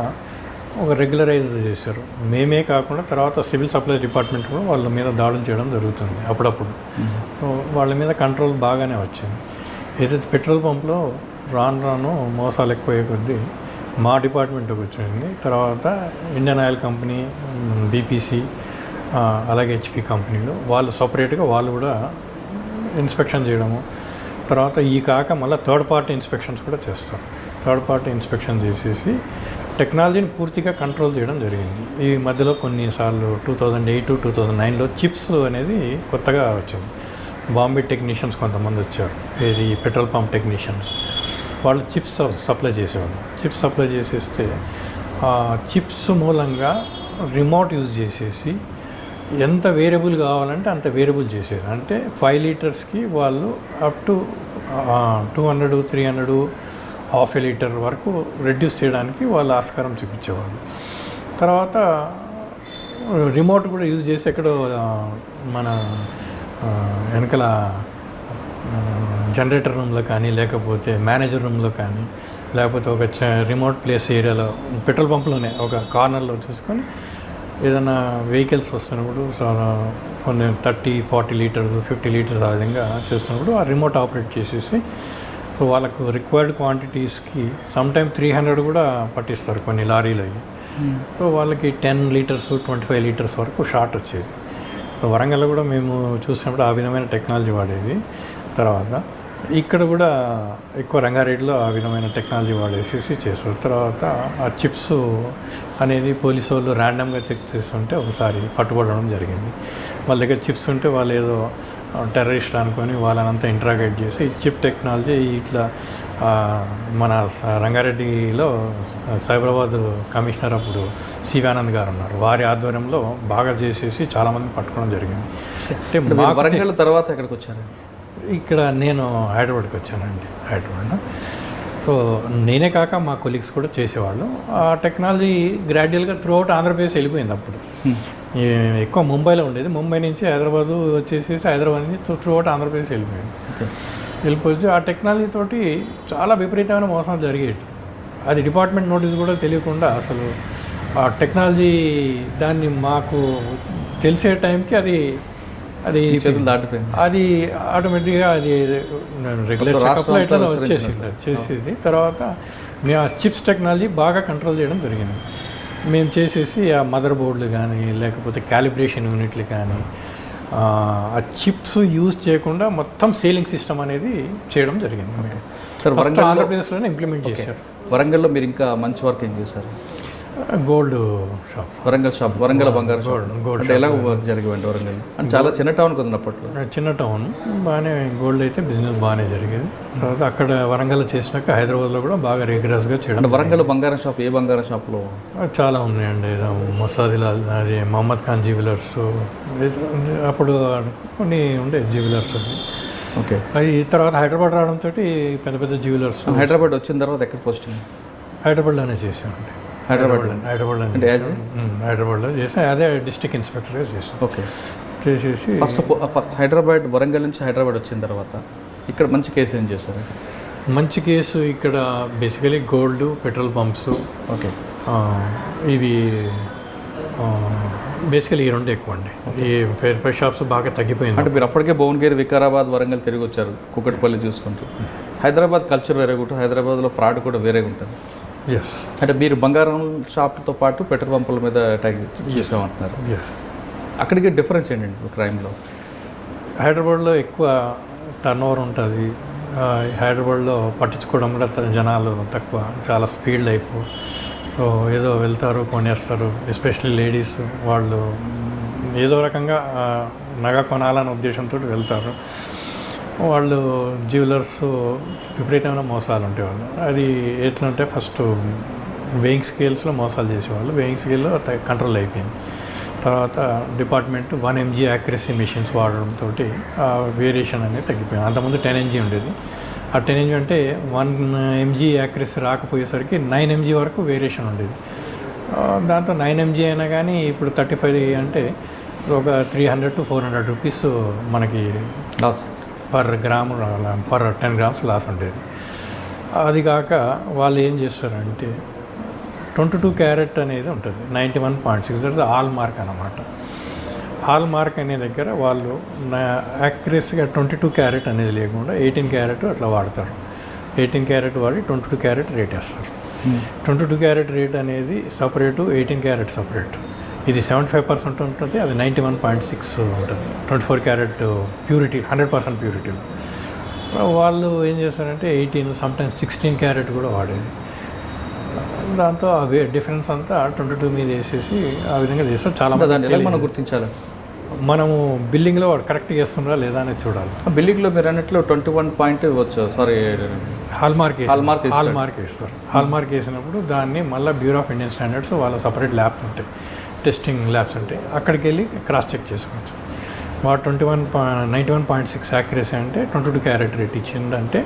ఒక రెగ్యులరైజ్ చేశారు. మేమే కాకుండా తర్వాత సివిల్ సప్లై డిపార్ట్మెంట్ కూడా వాళ్ళ మీద దాడులు చేయడం జరుగుతుంది అప్పుడప్పుడు. సో వాళ్ళ మీద కంట్రోల్ బాగానే వచ్చింది. ఏదైతే పెట్రోల్ పంప్లో రాను మోసాలు ఎక్కువ కొద్దీ మా డిపార్ట్మెంట్కి వచ్చింది. తర్వాత ఇండియన్ ఆయిల్ కంపెనీ, బీపీసీ, అలాగే హెచ్పి కంపెనీలు వాళ్ళు సపరేట్గా వాళ్ళు కూడా ఇన్స్పెక్షన్ చేయడము. తర్వాత ఈ కాక మళ్ళీ థర్డ్ పార్టీ ఇన్స్పెక్షన్స్ కూడా చేస్తారు. థర్డ్ పార్టీ ఇన్స్పెక్షన్ చేసేసి టెక్నాలజీని పూర్తిగా కంట్రోల్ చేయడం జరిగింది. ఈ మధ్యలో కొన్నిసార్లు 2008, 2009లో చిప్స్ అనేది కొత్తగా వచ్చింది. బాంబే టెక్నీషియన్స్ కొంతమంది వచ్చారు, ఇది పెట్రోల్ పంప్ టెక్నీషియన్స్. వాళ్ళు చిప్స్ సప్లై చేసేవాళ్ళు. చిప్స్ సప్లై చేసేస్తే ఆ చిప్స్ మూలంగా రిమోట్ యూజ్ చేసేసి ఎంత వేరియబుల్ కావాలంటే అంత వేరియబుల్ చేసేది. అంటే 5 లీటర్స్కి వాళ్ళు అప్ టు 200, 300, ½ లీటర్ వరకు రెడ్యూస్ చేయడానికి వాళ్ళు ఆస్కారం చూపించేవాళ్ళు. తర్వాత రిమోట్ కూడా యూజ్ చేసి ఎక్కడో మన వెనకల జనరేటర్ రూమ్లో కానీ, లేకపోతే మేనేజర్ రూమ్లో కానీ, లేకపోతే ఒక రిమోట్ ప్లేస్ ఏరియాలో పెట్రోల్ పంప్లోనే ఒక కార్నర్లో చూసుకొని ఏదైనా వెహికల్స్ వస్తున్నప్పుడు కొన్ని 30, 40 లీటర్స్, 50 లీటర్స్ ఆ విధంగా చేస్తున్నప్పుడు ఆ రిమోట్ ఆపరేట్ చేసేసి సో వాళ్ళకు రిక్వైర్డ్ క్వాంటిటీస్కి సమ్టైమ్ 300 కూడా పట్టిస్తారు కొన్ని లారీలు అవి. సో వాళ్ళకి 10 లీటర్స్, 25 లీటర్స్ వరకు షార్ట్ వచ్చేది. సో వరంగల్లో కూడా మేము చూసినప్పుడు ఆ విధమైన టెక్నాలజీ వాడేది. తర్వాత ఇక్కడ కూడా ఎక్కువ రంగారెడ్డిలో ఆ విధమైన టెక్నాలజీ వాడేసేసి చేస్తారు. తర్వాత ఆ చిప్స్ అనేది పోలీసు వాళ్ళు ర్యాండమ్గా చెక్ చేస్తుంటే ఒకసారి పట్టుబడడం జరిగింది. వాళ్ళ దగ్గర చిప్స్ ఉంటే వాళ్ళు ఏదో టెర్రరిస్ట్ అనుకొని వాళ్ళనంతా ఇంట్రాగేట్ చేసి చిప్ టెక్నాలజీ ఇట్లా మన రంగారెడ్డిలో సైబరాబాద్ కమిషనర్ అప్పుడు సివానంద్ గారు ఉన్నారు, వారి ఆధ్వర్యంలో బాగా చేసేసి చాలామంది పట్టుకోవడం జరిగింది. అంటే వరంగల్ తర్వాత ఎక్కడికి వచ్చారు? ఇక్కడ నేను హైదరాబాద్కి వచ్చానండి. హైదరాబాద్. సో నేనే కాక మా కొలీగ్స్ కూడా చేసేవాళ్ళు. ఆ టెక్నాలజీ గ్రాడ్యువల్గా త్రూ అవుట్ ఆంధ్రప్రదేశ్ వెళ్ళిపోయింది. అప్పుడు ఎక్కువ ముంబైలో ఉండేది. ముంబై నుంచి హైదరాబాదు వచ్చేసి హైదరాబాద్ నుంచి త్రూ అవుట్ ఆంధ్రప్రదేశ్ వెళ్ళిపోయి ఆ టెక్నాలజీ తోటి చాలా విపరీతమైన మోసం జరిగేది. అది డిపార్ట్మెంట్ నోటీస్ కూడా తెలియకుండా అసలు ఆ టెక్నాలజీ దాన్ని మాకు తెలిసే టైంకి అది దాటిపోయింది. అది ఆటోమేటిక్గా అది రెగ్యులర్ చెకప్లో ఇట్లా చేసేది. తర్వాత మేము ఆ చిప్స్ టెక్నాలజీ బాగా కంట్రోల్ చేయడం జరిగింది. మేము చేసేసి ఆ మదర్ బోర్డులు కానీ, లేకపోతే క్యాలిబ్రేషన్ యూనిట్లు కానీ, ఆ చిప్స్ యూజ్ చేయకుండా మొత్తం సేలింగ్ సిస్టమ్ అనేది చేయడం జరిగింది. సార్ ఆంధ్రప్రదేశ్లోనే ఇంప్లిమెంట్ చేశారు. వరంగల్లో మీరు ఇంకా మంచి వర్క్ ఏం చేశారు? గోల్డ్ షాప్, వరంగల్ బంగారు గోల్డ్ ఎలా జరిగేవండి? వరంగల్ అంటే చాలా చిన్న టౌన్ కదా అప్పట్లో. చిన్న టౌన్, బాగానే గోల్డ్ అయితే బిజినెస్ బాగానే జరిగేది. తర్వాత అక్కడ వరంగల్ చేసినాక హైదరాబాద్లో కూడా బాగా రిగ్రెస్గా చేయడం. వరంగల్ బంగారం షాప్, ఏ బంగారం షాప్లో? చాలా ఉన్నాయండి. మొసాదిలాల్, అది మహమ్మద్ ఖాన్ జ్యువెలర్స్, అప్పుడు కొన్ని ఉండే జ్యువెలర్స్. ఓకే. అది తర్వాత హైదరాబాద్ రావడంతో పెద్ద పెద్ద జ్యువెలర్స్. హైదరాబాద్ వచ్చిన తర్వాత ఎక్కడ పోస్టింగ్? హైదరాబాద్లోనే చేసామండి. హైదరాబాద్లో చేసాను. అదే డిస్ట్రిక్ట్ ఇన్స్పెక్టర్గా చేసాను. ఓకే. చేసేసి ఫస్ట్ హైదరాబాద్, వరంగల్ నుంచి హైదరాబాద్ వచ్చిన తర్వాత ఇక్కడ మంచి కేసు ఏం చేశారు? మంచి కేసు ఇక్కడ basically gold, petrol pumps. Okay. ఇవి బేసికలీ ఈ రెండు ఎక్కువ అండి. ఈ ఫెయిర్ ప్రైస్ షాప్స్ బాగా తగ్గిపోయింది. అంటే మీరు అప్పటికే భువనగిరి, వికారాబాద్, వరంగల్ తిరిగి వచ్చారు, కుకట్పల్లి చూసుకుంటూ. హైదరాబాద్ కల్చర్ వేరేగా ఉంటుంది, హైదరాబాద్లో ఫ్రాడ్ కూడా వేరేగా ఉంటుంది. ఎస్. అంటే మీరు బంగారం షాప్తో పాటు పెట్రోల్ పంపుల మీద అటాక్ చేసామంటున్నారు. అక్కడికి డిఫరెన్స్ ఏంటండి క్రైమ్లో? హైదరాబాద్లో ఎక్కువ టర్న్ ఓవర్ ఉంటుంది. హైదరాబాద్లో పట్టించుకోవడం కూడా జనాలు తక్కువ, చాలా స్పీడ్ లైఫ్. సో ఏదో వెళ్తారు, కొనేస్తారు. ఎస్పెషల్లీ లేడీస్ వాళ్ళు ఏదో రకంగా నగ కొనాలనే ఉద్దేశంతో వెళ్తారు. వాళ్ళు జ్యువెలర్స్ విపరీతమైన మోసాలు ఉంటాయి వాళ్ళు. అది ఎట్లంటే ఫస్ట్ వెయింగ్ స్కేల్స్లో మోసాలు చేసేవాళ్ళు. వెయింగ్ స్కేల్లో కంట్రోల్ అయిపోయింది. తర్వాత డిపార్ట్మెంట్ 1 mg యాక్యురసీ మిషన్స్ వాడడంతో వేరియేషన్ అనేది తగ్గిపోయింది. అంతకుముందు 10 mg ఉండేది. ఆ 10 mg అంటే 1 mg యాక్యురసీ రాకపోయేసరికి 9 mg వరకు వేరియేషన్ ఉండేది. దాంతో 9 mg అయినా కానీ ఇప్పుడు 35 అంటే ఒక 300 to 400 రూపీస్ మనకి loss per gram, per 10 grams loss ఉండేది. అది కాక వాళ్ళు ఏం చేస్తారంటే 22 క్యారెట్ అనేది ఉంటుంది, 91.6 హాల్ మార్క్ అన్నమాట. హాల్ మార్క్ అనే దగ్గర వాళ్ళు యాక్యురసీగా 22 క్యారెట్ అనేది లేకుండా 18 క్యారెట్ అట్లా వాడతారు. 18 క్యారెట్ వాడి 22 క్యారెట్ రేట్ వేస్తారు. 22 క్యారెట్ రేట్ అనేది సపరేటు, 18 క్యారెట్ సపరేట్. ఇది 75% ఉంటుంది, అది 91.6 ఉంటుంది. 24 క్యారెట్ ప్యూరిటీ, 100% ప్యూరిటీలో. వాళ్ళు ఏం చేస్తారంటే 18, సమ్టైమ్స్ 16 క్యారెట్ కూడా వాడేది. దాంతో అవి డిఫరెన్స్ అంతా 22 మీద వేసేసి ఆ విధంగా చేస్తారు. చాలా మనం గుర్తించాలి. మనము బిల్లింగ్లో వాడు కరెక్ట్ చేస్తున్నారా లేదా అనేది చూడాలి. బిల్లింగ్లో మీరు అన్నట్లు 21 పాయింట్ వచ్చు, సారీ హాల్ మార్క్ హాల్ వేస్తారు. హాల్ మార్క్ వేసినప్పుడు దాన్ని మళ్ళీ బ్యూరో ఆఫ్ ఇండియన్ స్టాండర్డ్స్ వాళ్ళ సపరేట్ ల్యాబ్స్ ఉంటాయి, టెస్టింగ్ ల్యాబ్స్ ఉంటాయి. అక్కడికి వెళ్ళి క్రాస్ చెక్ చేసుకోవచ్చు. వాడు 91.6 యాక్యురసీ అంటే 22 క్యారెట్ రేట్ ఇచ్చిందంటే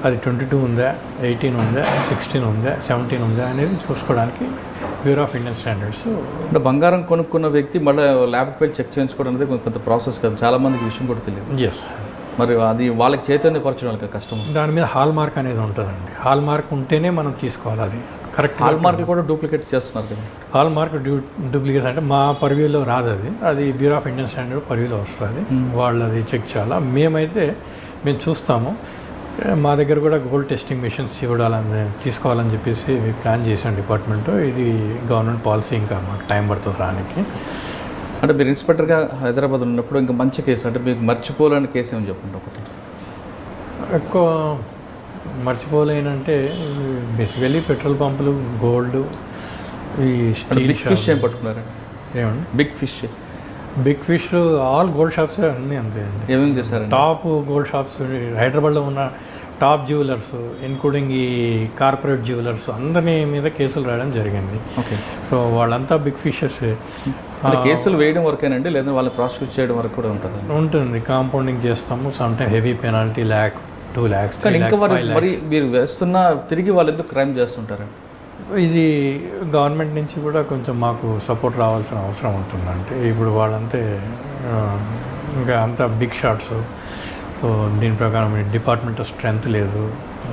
అది 22 ఉందా, 18 ఉందా, 16 ఉందా, 17 ఉందా అనేది చూసుకోవడానికి బ్యూరో ఆఫ్ ఇండియన్ స్టాండర్డ్స్. అంటే బంగారం కొనుక్కున్న వ్యక్తి మళ్ళీ ల్యాబ్కి వెళ్ళి చెక్ చేయించుకోవడం అనేది కొంత ప్రాసెస్ కదా, చాలామందికి విషయం కూడా తెలియదు. ఎస్, మరి అది వాళ్ళకి చైతన్యపరచడం వాళ్ళకి కష్టం. దాని మీద హాల్ మార్క్ అనేది ఉంటుందండి. హాల్ మార్క్ ఉంటేనే మనం తీసుకోవాలి. అది కరెక్ట్. హాల్ మార్క్ కూడా డూప్లికేట్ చేస్తున్నారు కదా. హాల్ మార్క్ డూప్లికేట్ అంటే మా పర్వ్యూలో రాదు, అది బ్యూరో ఆఫ్ ఇండియన్ స్టాండర్డ్ పర్వ్యూలో వస్తుంది. వాళ్ళు అది చెక్ చేయాలా. మేము చూస్తాము. మా దగ్గర కూడా గోల్డ్ టెస్టింగ్ మిషన్స్ తీసుకోవాలని చెప్పేసి ప్లాన్ చేసాం డిపార్ట్మెంట్. ఇది గవర్నమెంట్ పాలసీ, ఇంకా మాకు టైం పడుతుంది రానికి. అంటే మీరు ఇన్స్పెక్టర్గా హైదరాబాద్ ఉన్నప్పుడు ఇంకా మంచి కేసు అంటే మీకు మర్చిపోలేని కేసు ఏమని చెప్పండి ఒకటి. ఎక్కువ మర్చిపోలేనంటే బేసికలీ పెట్రోల్ పంపులు, గోల్డ్, ఈ స్టీల్ ఫిష్ ఏం పట్టుకున్నారు? ఏమండి big fish all gold shops అన్నీ అంతే అండి. ఏమేమి చేశారు? టాప్ గోల్డ్ షాప్స్ హైదరాబాద్లో ఉన్న టాప్ జ్యువెలర్స్, ఇన్క్లూడింగ్ ఈ కార్పొరేట్ జ్యువెలర్స్ అందరి మీద కేసులు రాయడం జరిగింది. ఓకే. సో వాళ్ళంతా బిగ్ ఫిషెస్. కేసులు వేయడం వరకేనండి, లేదా వాళ్ళని ప్రాసిక్యూట్ చేయడం వరకు కూడా ఉంటుంది. కాంపౌండింగ్ చేస్తాము. Sometime heavy penalty, 1,00,000, 2,00,000. ఇంకా మరి మీరు వేస్తున్న తిరిగి వాళ్ళు ఎందుకు క్రైమ్ చేస్తుంటారు? ఇది గవర్నమెంట్ నుంచి కూడా కొంచెం మాకు సపోర్ట్ రావాల్సిన అవసరం ఉంటుందంటే ఇప్పుడు వాళ్ళంతే ఇంకా అంతా బిగ్ షాట్స్. సో దీని ప్రకారం డిపార్ట్మెంట్ స్ట్రెంగ్త్ లేదు,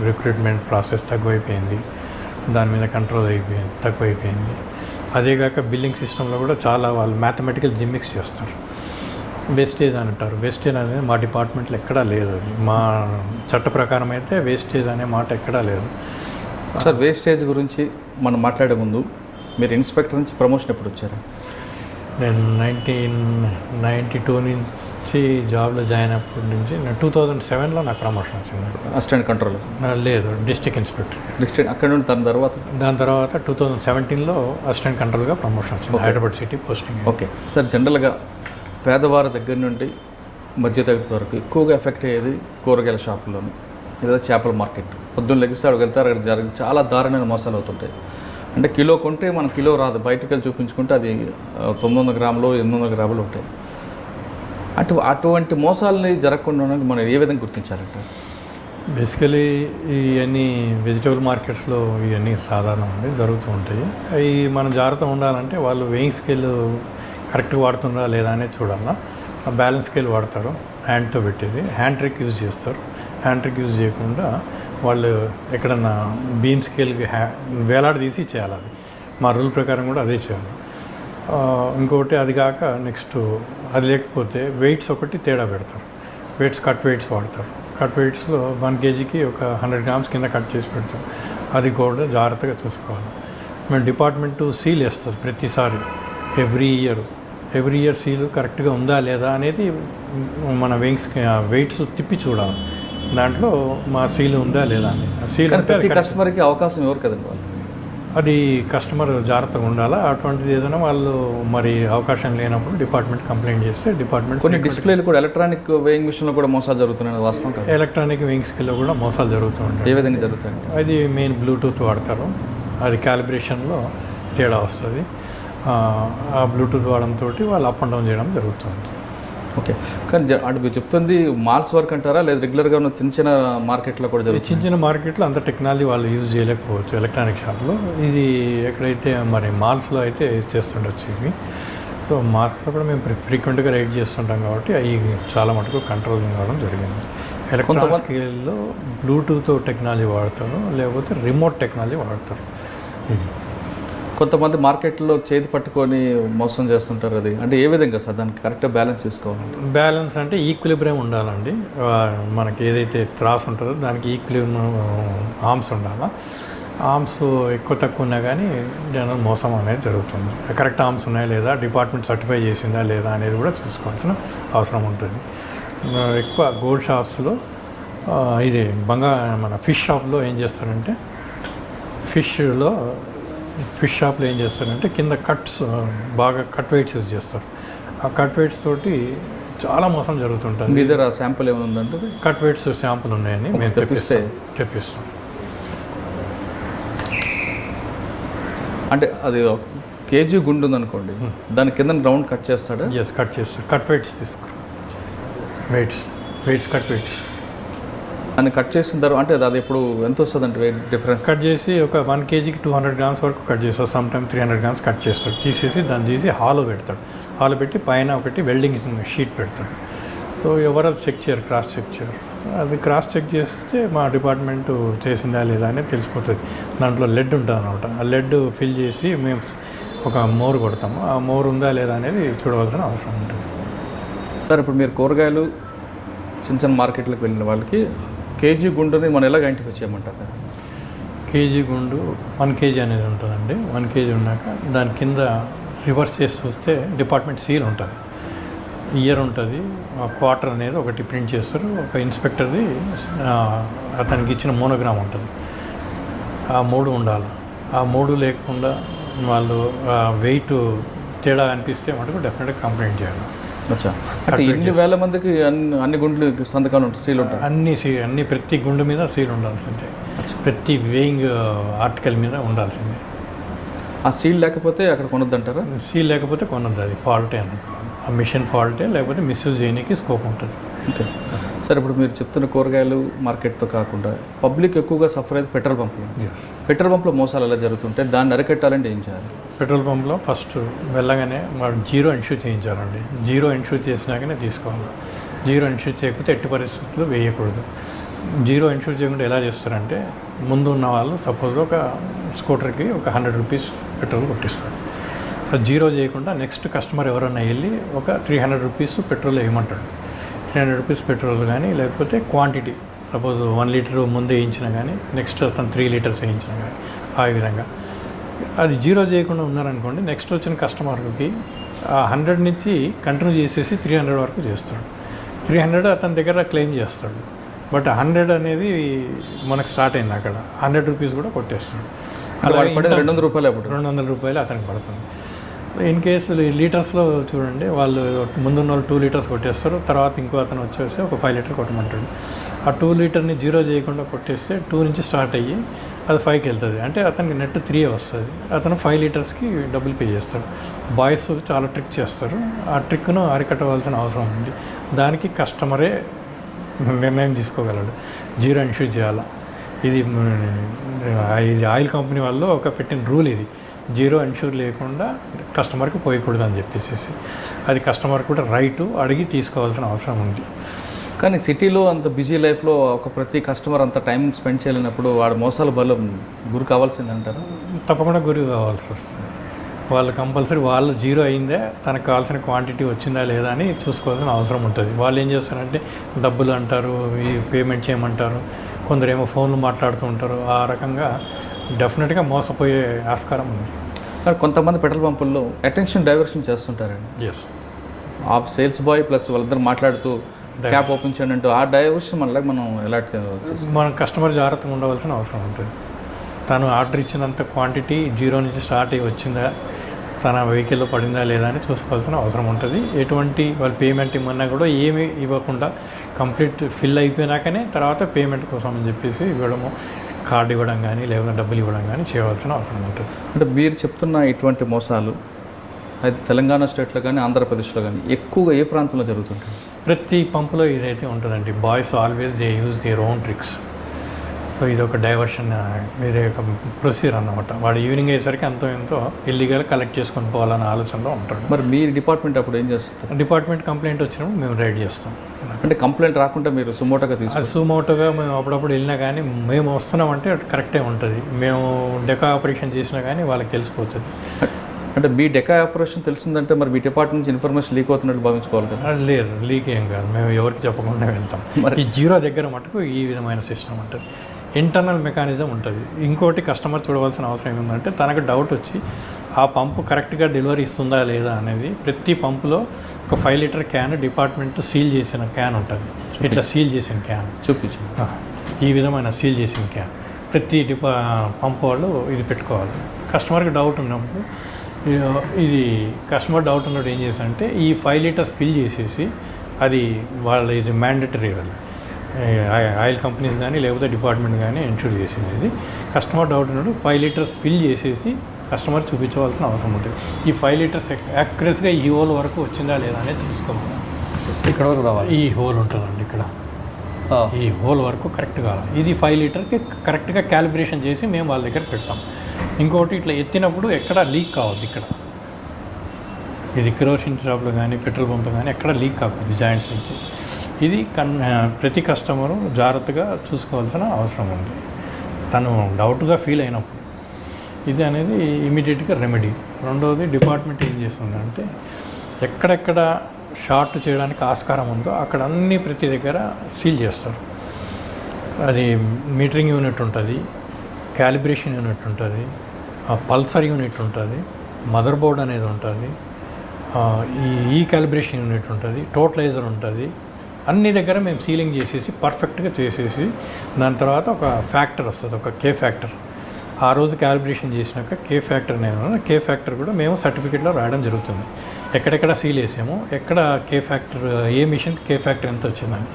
రిక్రూట్మెంట్ ప్రాసెస్ తక్కువైపోయింది, దాని మీద కంట్రోల్ తక్కువైపోయింది. అదేగాక బిల్లింగ్ సిస్టంలో కూడా చాలా వాళ్ళు మ్యాథమెటికల్ జిమ్మిక్స్ చేస్తారు. వేస్టేజ్ అని అంటారు. వేస్టేజ్ అనేది మా డిపార్ట్మెంట్లో ఎక్కడా లేదు. అది మా చట్ట ప్రకారం అయితే వేస్టేజ్ అనే మాట ఎక్కడా లేదు. సార్, వేస్టేజ్ గురించి మనం మాట్లాడే ముందు మీరు ఇన్స్పెక్టర్ నుంచి ప్రమోషన్ ఎప్పుడు వచ్చారు? నేను 1992 నుంచి జాబ్లో జాయిన్ అయినప్పటి నుంచి 2007లో నాకు ప్రమోషన్ వచ్చింది. అసిస్టెంట్ కంట్రోల్ లేదు, డిస్ట్రిక్ట్ ఇన్స్పెక్టర్. డిస్ట్రిక్ట్ అక్కడ నుండి దాని తర్వాత 2017లో అసిస్టెంట్ కంట్రోల్గా ప్రమోషన్ వచ్చింది, Hyderabad city posting. Okay sir, జనరల్గా పేదవారి దగ్గర నుండి మధ్యతరగతి వరకు ఎక్కువగా ఎఫెక్ట్ అయ్యేది కూరగాయల షాపుల్లోని లేదా చేపల మార్కెట్. పొద్దున్న లెగిస్తే అక్కడికి వెళ్తారు, అక్కడ జరిగి చాలా దారుణమైన మోసాలు అవుతుంటాయి. అంటే కిలో కొంటే మనం కిలో రాదు, బయటకు వెళ్ళి చూపించుకుంటే అది 900 గ్రాములు 800 గ్రాములు ఉంటాయి. అటువంటి మోసాలని జరగకుండా మనం ఏ విధంగా గుర్తించాలంటే? బేసికలీ ఇవన్నీ వెజిటబుల్ మార్కెట్స్లో ఇవన్నీ సాధారణంగా జరుగుతూ ఉంటాయి. అవి మనం జాగ్రత్తగా ఉండాలంటే వాళ్ళు వెయింగ్ స్కేల్ కరెక్ట్గా వాడుతుందా లేదా అనేది చూడాలా. బ్యాలెన్స్ స్కేల్ వాడతారు, హ్యాండ్తో పెట్టేది. హ్యాండ్ ట్రిక్ యూజ్ చేస్తారు. హ్యాండ్ ట్రిక్ యూజ్ చేయకుండా వాళ్ళు ఎక్కడన్నా బీమ్ స్కేల్కి వేలాడదీసి చేయాలి. అది మా రూల్ ప్రకారం కూడా అదే చేయాలి. ఇంకొకటి అది కాక నెక్స్ట్ అది లేకపోతే వెయిట్స్ ఒకటి తేడా పెడతారు. వెయిట్స్ కట్ వెయిట్స్ వాడతారు. కట్ వెయిట్స్లో 1 kgకి ఒక 100 grams కింద కట్ చేసి పెడతారు. అది కూడా జాగ్రత్తగా చూసుకోవాలి. మేము డిపార్ట్మెంటు సీల్ వేస్తారు ప్రతిసారి. ఎవ్రీ ఎవ్రీ ఇయర్ సీలు కరెక్ట్గా ఉందా లేదా అనేది మన వెయిట్స్ తిప్పి చూడాలి. దాంట్లో మా సీల్ ఉందా లేదా అని. సీల్ కానీ అంటే ప్రతి కస్టమర్కి అవకాశం ఎవరు కదండి వాళ్ళు? అది కస్టమర్ జాగ్రత్తగా ఉండాలా. అటువంటిది ఏదైనా వాళ్ళు మరి అవకాశం లేనప్పుడు డిపార్ట్మెంట్ కంప్లైంట్ చేస్తే డిపార్ట్మెంట్ కొన్ని డిస్ప్లేలు కూడా ఎలక్ట్రానిక్ వేయింగ్ మిషన్లో కూడా మోసాలు జరుగుతున్నాయి, వాస్తవం కదా? ఎలక్ట్రానిక్ వింగ్ స్కిల్లో కూడా మోసాలు జరుగుతూ ఉంటాయి. ఏ విధంగా జరుగుతాయండి? అది మెయిన్ బ్లూటూత్ వాడతారు, అది క్యాలిబ్రేషన్లో తేడా వస్తుంది. ఆ బ్లూటూత్ వాడడంతో వాళ్ళు అప్ అండ్ డౌన్ చేయడం జరుగుతుంది. ఓకే, కానీ అంటే మీరు చెప్తుంది మాల్స్ వర్క్ అంటారా, లేదా రెగ్యులర్గా ఉన్న చిన్న చిన్న మార్కెట్లో కూడా జరుగుతుంది? చిన్న చిన్న మార్కెట్లో అంత టెక్నాలజీ వాళ్ళు యూజ్ చేయలేకపోవచ్చు ఎలక్ట్రానిక్ షాప్లో. ఇది ఎక్కడైతే మరి మాల్స్లో అయితే చేస్తుండొచ్చు ఇవి. సో మాల్స్లో కూడా మేము ఫ్రీక్వెంట్గా రైడ్ చేస్తుంటాం కాబట్టి అవి చాలా మటుకు కంట్రోలింగ్ కావడం జరిగింది. ఎలక్ట్రానిక్ స్కేల్లో బ్లూటూత్ టెక్నాలజీ వాడతారు, లేకపోతే రిమోట్ టెక్నాలజీ వాడతారు. ఇది కొంతమంది మార్కెట్లో చేతి పట్టుకొని మోసం చేస్తుంటారు. అది అంటే ఏ విధంగా సార్ దానికి కరెక్ట్గా బ్యాలెన్స్ చేసుకోవాలంటే? బ్యాలెన్స్ అంటే ఈక్విలిబ్రియం ఉండాలండి. మనకి ఏదైతే త్రాస్ ఉంటుందో దానికి ఈక్విలిబ్రియం ఆర్మ్స్ ఉండాలా. ఆర్మ్స్ ఎక్కువ తక్కువ ఉన్నా కానీ జనరల్ మోసం అనేది జరుగుతుంది. కరెక్ట్ ఆర్మ్స్ ఉన్నాయా లేదా, డిపార్ట్మెంట్ సర్టిఫై చేసిందా లేదా అనేది కూడా చూసుకోవాల్సిన అవసరం ఉంటుంది. ఎక్కువ గోల్డ్ షాప్స్లో ఇది మన ఫిష్ షాప్లో ఏం చేస్తారంటే ఫిష్ షాప్లో ఏం చేస్తారంటే కింద కట్స్ బాగా కట్ వెయిట్స్ యూజ్ చేస్తారు. ఆ కట్ వెయిట్స్ తోటి చాలా మోసం జరుగుతుంటుంది. మీ దగ్గర శాంపుల్ ఏమైనా ఉందంటే? కట్ వెయిట్స్ శాంపుల్ ఉన్నాయని మేము తెప్పిస్తాం. అంటే అది కేజీ గుండు ఉందనుకోండి, దాని కింద రౌండ్ కట్ చేస్తాడు? కట్ చేస్తాడు. కట్ వెయిట్స్ తీసుకో, వెయిట్స్ కట్ వెయిట్స్ అని కట్ చేసిన తర్వాత అంటే అది ఇప్పుడు ఎంత వస్తుంది అంటే వెయిట్ డిఫరెన్స్? కట్ చేసి ఒక 1 kgకి 200 grams వరకు కట్ చేస్తాడు. సమ్ టైమ్ 300 grams కట్ చేస్తాడు. తీసేసి దాన్ని తీసి హాలో పెడతాడు. హాలో పెట్టి పైన ఒకటి వెల్డింగ్ షీట్ పెడతాడు. సో ఎవరు చెక్ చేయరు, క్రాస్ చెక్ చేయరు. అది క్రాస్ చెక్ చేస్తే మా డిపార్ట్మెంట్ చేసిందా లేదా అనేది తెలిసిపోతుంది. దాంట్లో లెడ్ ఉంటుంది అనమాట. ఆ లెడ్ ఫిల్ చేసి మేము ఒక మోర్ కొడతాము. ఆ మోర్ ఉందా లేదా అనేది చూడవలసిన అవసరం ఉంటుంది. సార్ ఇప్పుడు మీరు కూరగాయలు చిన్న చిన్న మార్కెట్లకు వెళ్ళిన వాళ్ళకి కేజీ గుండుని మనం ఎలాగ ఐడెంటిఫై చేయమంటారు? కేజీ గుండు 1 kg అనేది ఉంటుందండి. 1 kg ఉన్నాక దాని కింద రివర్స్ చేసి వస్తే డిపార్ట్మెంట్ సీల్ ఉంటుంది, ఇయర్ ఉంటుంది, క్వార్టర్ అనేది ఒకటి ప్రింట్ చేస్తారు. ఒక ఇన్స్పెక్టర్ది అతనికి ఇచ్చిన మోనోగ్రామ్ ఉంటుంది. ఆ 3 ఉండాలి. ఆ 3 లేకుండా వాళ్ళు వెయిట్ తేడా అనిపిస్తే మటుకు డెఫినెట్గా కంప్లైంట్ చేయాలి. అంటే ఎన్ని వేల మందికి అన్ని గుండ్లు సంతకాలు ఉంటాయి, సీల్ ఉంటాయి? అన్ని ప్రతి గుండు మీద సీల్ ఉండాల్సిందే, ప్రతి వేయింగ్ ఆర్టికల్ మీద ఉండాల్సిందే. ఆ సీల్ లేకపోతే అక్కడ కొనొద్దంటారా? సీల్ లేకపోతే కొనొద్దు, అది ఫాల్టే అనుకోవాలి. ఆ మిషన్ ఫాల్టే, లేకపోతే మిస్యూజ్ చేయడానికి స్కోప్ ఉంటుంది. ఓకే సార్, ఇప్పుడు మీరు చెప్తున్న కూరగాయలు మార్కెట్తో కాకుండా పబ్లిక్ ఎక్కువగా సఫర్ అయితే పెట్రోల్ పంపులు. పెట్రోల్ పంపులో మోసాలు ఎలా జరుగుతుంటాయి, దాన్ని అరికట్టాలంటే ఏం చేయాలి? పెట్రోల్ పంప్లో ఫస్ట్ వెళ్ళగానే వాడు 0 ఇన్ష్యూర్ చేయించాలండి. 0 ఇన్ష్యూర్ చేసినాకనే తీసుకోవాలి. 0 ఇన్ష్యూర్ చేయకపోతే ఎట్టి పరిస్థితుల్లో వేయకూడదు. 0 ఇన్ష్యూర్ చేయకుండా ఎలా చేస్తారంటే, ముందు ఉన్న వాళ్ళు సపోజ్ ఒక స్కూటర్కి ఒక 100 రూపీస్ పెట్రోల్ కొట్టిస్తారు. అది 0 చేయకుండా నెక్స్ట్ కస్టమర్ ఎవరన్నా వెళ్ళి ఒక 300 రూపీస్ పెట్రోల్ వేయమంటాడు. 300 రూపీస్ పెట్రోల్ కానీ, లేకపోతే క్వాంటిటీ సపోజ్ 1 లీటర్ ముందే వేయించినా కానీ, నెక్స్ట్ అతను 3 లీటర్స్ వేయించినా కానీ, ఆ విధంగా అది 0 చేయకుండా ఉన్నారనుకోండి, నెక్స్ట్ వచ్చిన కస్టమర్కి ఆ 100 నుంచి కంటిన్యూ చేసేసి 300 వరకు చేస్తాడు. 300 అతని దగ్గర క్లెయిమ్ చేస్తాడు. బట్ 100 అనేది మనకు స్టార్ట్ అయింది, అక్కడ 100 రూపీస్ కూడా కొట్టేస్తాడు. అలాగే 200 రూపాయలు, 200 రూపాయలు అతనికి పడుతుంది. ఇన్ కేసు లీటర్స్లో చూడండి, వాళ్ళు ముందున్న వాళ్ళు 2 లీటర్స్ కొట్టేస్తారు. తర్వాత ఇంకో అతను వచ్చేసి ఒక 5 లీటర్ కొట్టమంటాడు. ఆ 2 లీటర్ని 0 చేయకుండా కొట్టేస్తే 2 నుంచి స్టార్ట్ అయ్యి అది 5కి వెళ్తుంది. అంటే అతనికి నెట్ 3 వస్తుంది. అతను 5 లీటర్స్కి డబ్బులు పే చేస్తాడు. బాయ్స్ చాలా ట్రిక్ చేస్తారు. ఆ ట్రిక్ను అరికట్టవలసిన అవసరం ఉంది. దానికి కస్టమరే నిర్ణయం తీసుకోగలడు. 0 ఇన్ష్యూర్ చేయాలా. ఇది ఆయిల్ కంపెనీ వాళ్ళు ఒక పెట్టిన రూల్ ఇది. 0 ఇన్ష్యూర్ లేకుండా కస్టమర్కి పోయకూడదు అని చెప్పేసి, అది కస్టమర్ కూడా రైటు, అడిగి తీసుకోవాల్సిన అవసరం ఉంది. కానీ సిటీలో అంత బిజీ లైఫ్లో ఒక ప్రతి కస్టమర్ అంత టైం స్పెండ్ చేయలేనప్పుడు వాడు మోసాల బలం గురి కావాల్సిందంటారు? తప్పకుండా గురి కావాల్సి వస్తుంది. వాళ్ళు కంపల్సరీ వాళ్ళు 0 అయిందే, తనకు కావాల్సిన క్వాంటిటీ వచ్చిందా లేదా అని చూసుకోవాల్సిన అవసరం ఉంటుంది. వాళ్ళు ఏం చేస్తారంటే డబ్బులు అంటారు, ఈ పేమెంట్ చేయమంటారు, కొందరేమో ఫోన్లు మాట్లాడుతూ ఉంటారు. ఆ రకంగా డెఫినెట్గా మోసపోయే ఆస్కారం ఉంది. కానీ కొంతమంది పెట్రోల్ పంపుల్లో అటెన్షన్ డైవర్షన్ చేస్తుంటారండి. ఎస్, ఆ సేల్స్ బాయ్ ప్లస్ వాళ్ళిద్దరు మాట్లాడుతూ క్యాప్ ఓపెన్ చేయండి అంటూ ఆ డైవర్షన్ మనం ఎలా మనం కస్టమర్ జాగ్రత్తగా ఉండవలసిన అవసరం ఉంటుంది. తను ఆర్డర్ ఇచ్చినంత క్వాంటిటీ జీరో నుంచి స్టార్ట్ అయ్యి వచ్చిందా, తన వెహికల్లో పడిందా లేదా అని చూసుకోవాల్సిన అవసరం ఉంటుంది. ఎటువంటి వాళ్ళు పేమెంట్ ఇవ్వమన్నా కూడా ఏమీ ఇవ్వకుండా కంప్లీట్ ఫిల్ అయిపోయినాకనే తర్వాత పేమెంట్ కోసం అని చెప్పేసి ఇవ్వడము, కార్డు ఇవ్వడం కానీ లేకపోతే డబ్బులు ఇవ్వడం కానీ చేయవలసిన అవసరం ఉంటుంది. అంటే మీరు చెప్తున్న ఇటువంటి మోసాలు అయితే తెలంగాణ స్టేట్లో కానీ ఆంధ్రప్రదేశ్లో కానీ ఎక్కువగా ఏ ప్రాంతంలో జరుగుతుంటాయి? ప్రతి పంపులో ఇదైతే ఉంటుందండి. Boys always they use their own tricks. So ఇది ఒక డైవర్షన్, ఇది ఒక ప్రొసీజర్ అన్నమాట. వాడు ఈవినింగ్ అయ్యేసరికి ఎంతో ఎంతో ఇల్లీగల్ కలెక్ట్ చేసుకొని పోవాలనే ఆలోచనలో ఉంటాడు. మరి మీ డిపార్ట్మెంట్ అప్పుడు ఏం చేస్తారు? డిపార్ట్మెంట్ కంప్లైంట్ వచ్చినప్పుడు మేము రైడ్ చేస్తాం. అంటే కంప్లైంట్ రాకుండా మీరు సుమోటోగా తీసుకుంటారు? సుమోటోగా మేము అప్పుడప్పుడు వెళ్ళినా కానీ మేము వస్తున్నామంటే కరెక్టే ఉంటుంది. మేము డెకా ఆపరేషన్ చేసినా కానీ వాళ్ళకి తెలిసిపోతుంది. అంటే మీ డెకా ఆపరేషన్ తెలిసిందంటే మరి మీ డిపార్ట్మెంట్ నుంచి ఇన్ఫర్మేషన్ లీక్ అవుతున్నట్టు భావించుకోవాలి కదా? లేదు, లీక్ ఏం కాదు. మేము ఎవరికి చెప్పకుండా వెళ్తాం. ఈ జీరో దగ్గర మటుకు ఈ విధమైన సిస్టమ్ ఉంటుంది. ఇంటర్నల్ మెకానిజం ఉంటుంది. ఇంకోటి కస్టమర్ చూడవలసిన అవసరం ఏముందంటే తనకు డౌట్ వచ్చి ఆ పంపు కరెక్ట్గా డెలివరీ ఇస్తుందా లేదా అనేది ప్రతి పంపులో ఒక 5 లీటర్ క్యాన్ డిపార్ట్మెంట్ సీల్ చేసిన క్యాన్ ఉంటుంది. ఇట్లా సీల్ చేసిన క్యాన్ చూపించు. ఈ విధమైన సీల్ చేసిన క్యాన్ ప్రతి పంపు వాళ్ళు ఇది పెట్టుకోవాలి. కస్టమర్కి డౌట్ ఉన్నప్పుడు ఇది కస్టమర్ డౌట్ ఉన్నప్పుడు ఏం చేశారంటే ఈ 5 లీటర్స్ ఫిల్ చేసేసి అది వాళ్ళ ఇది మ్యాండేటరీ వాళ్ళు ఆయిల్ కంపెనీస్ కానీ లేకపోతే డిపార్ట్మెంట్ కానీ ఇన్షూర్ చేసింది. ఇది కస్టమర్ డౌట్ ఉన్నప్పుడు 5 లీటర్స్ ఫిల్ చేసేసి కస్టమర్ చూపించవలసిన అవసరం ఉంటుంది. ఈ 5 లీటర్స్ యాక్యురేట్గా ఈ హోల్ వరకు వచ్చిందా లేదా అనేది చూసుకోవాలి. ఇక్కడ వరకు రావాలి. ఈ హోల్ ఉంటుందండి ఇక్కడ, ఈ హోల్ వరకు కరెక్ట్ కావాలి. ఇది 5 లీటర్కి కరెక్ట్గా క్యాలిబ్రేషన్ చేసి మేము వాళ్ళ దగ్గర పెడతాం. ఇంకోటి ఇట్లా ఎత్తినప్పుడు ఎక్కడ లీక్ కావద్దు. ఇక్కడ ఇది కిరోసిన్ షాప్లో కానీ పెట్రోల్ పంప్ కానీ ఎక్కడ లీక్ కావద్దు జాయింట్స్ నుంచి. ఇది ప్రతి కస్టమరు జాగ్రత్తగా చూసుకోవాల్సిన అవసరం ఉంది. తను డౌట్గా ఫీల్ అయినప్పుడు ఇది అనేది ఇమీడియట్గా రెమెడీ. రెండవది డిపార్ట్మెంట్ ఏం చేస్తుందంటే ఎక్కడెక్కడ షార్ట్ చేయడానికి ఆస్కారం ఉందో అక్కడ అన్ని ప్రతి దగ్గర సీల్ చేస్తారు. అది మీటరింగ్ యూనిట్ ఉంటుంది, క్యాలిబ్రేషన్ యూనిట్ ఉంటుంది, పల్సర్ యూనిట్ ఉంటుంది, మదర్ బోర్డ్ అనేది ఉంటుంది, ఈ క్యాలిబ్రేషన్ యూనిట్ ఉంటుంది, టోటలైజర్ ఉంటుంది. అన్ని దగ్గర మేము సీలింగ్ చేసేసి పర్ఫెక్ట్గా చేసేసి దాని తర్వాత ఒక ఫ్యాక్టర్ వస్తుంది, ఒక కే ఫ్యాక్టర్. ఆ రోజు క్యాలిబ్రేషన్ చేసినాక కే ఫ్యాక్టర్ కే ఫ్యాక్టర్ కూడా మేము సర్టిఫికేట్లో రాయడం జరుగుతుంది. ఎక్కడెక్కడ సీల్ వేసామో, ఎక్కడ కే ఫ్యాక్టర్, ఏ మిషన్కి కే ఫ్యాక్టర్ ఎంత వచ్చిందని.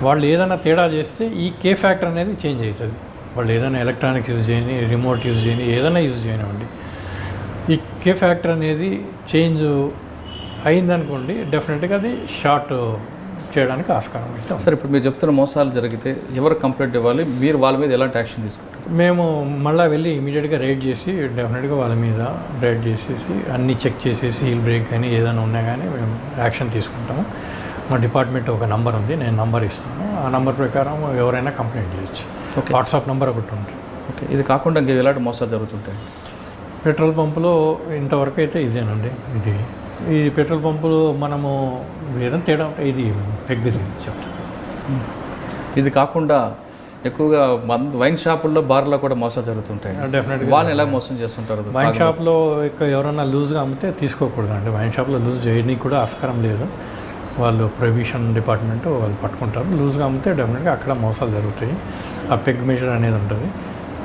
వాళ్ళు ఏదైనా తేడా చేస్తే ఈ కే ఫ్యాక్టర్ అనేది చేంజ్ అవుతుంది. వాళ్ళు ఏదైనా ఎలక్ట్రానిక్స్ యూజ్ చేయని, రిమోట్ యూజ్ చేయని, ఏదైనా యూజ్ చేయనివ్వండి, ఈ కే ఫ్యాక్టర్ అనేది చేంజ్ అయిందనుకోండి డెఫినెట్గా అది షార్ట్ చేయడానికి ఆస్కారం అవుతాం. సార్, ఇప్పుడు మీరు చెప్తున్న మోసాలు జరిగితే ఎవరు కంప్లైంట్ ఇవ్వాలి? మీరు వాళ్ళ మీద ఎలాంటి యాక్షన్ తీసుకుంటారు? మేము మళ్ళీ వెళ్ళి ఇమీడియట్గా రైడ్ చేసి డెఫినెట్గా వాళ్ళ మీద రైడ్ చేసేసి అన్నీ చెక్ చేసేసి హీల్ బ్రేక్ కానీ ఏదైనా ఉన్నా కానీ మేము యాక్షన్ తీసుకుంటాము. మా డిపార్ట్మెంట్ ఒక నంబర్ ఉంది, నేను నంబర్ ఇస్తాను. ఆ నంబర్ ప్రకారం ఎవరైనా కంప్లైంట్ చేయొచ్చు. వాట్సాప్ నెంబర్ ఒకటి ఉంటుంది. ఓకే, ఇది కాకుండా ఇంకా ఎలాంటి మోసాలు జరుగుతుంటాయి? పెట్రోల్ పంపులో ఇంతవరకు అయితే ఇదేనండి. ఈ పెట్రోల్ పంపులు మనము ఏదైనా తేడా ఉంటాయి. ఇది పెగ్గిది చెప్తాను. ఇది కాకుండా ఎక్కువగా వైన్ షాపుల్లో, బార్లో కూడా మోసాలు జరుగుతుంటాయి. డెఫినెట్గా వాళ్ళని ఎలా మోసం చేస్తుంటారు? వైన్ షాప్లో ఎవరైనా లూజ్గా అమ్మితే తీసుకోకూడదండి. వైన్ షాప్లో లూజ్ చేయడానికి కూడా ఆస్కారం లేదు. వాళ్ళు ప్రొహిబిషన్ డిపార్ట్మెంట్ వాళ్ళు పట్టుకుంటారు. లూజ్గా అమ్మితే డెఫినెట్గా అక్కడ మోసాలు జరుగుతాయి. ఆ పెగ్ మెజర్ అనేది ఉంటుంది.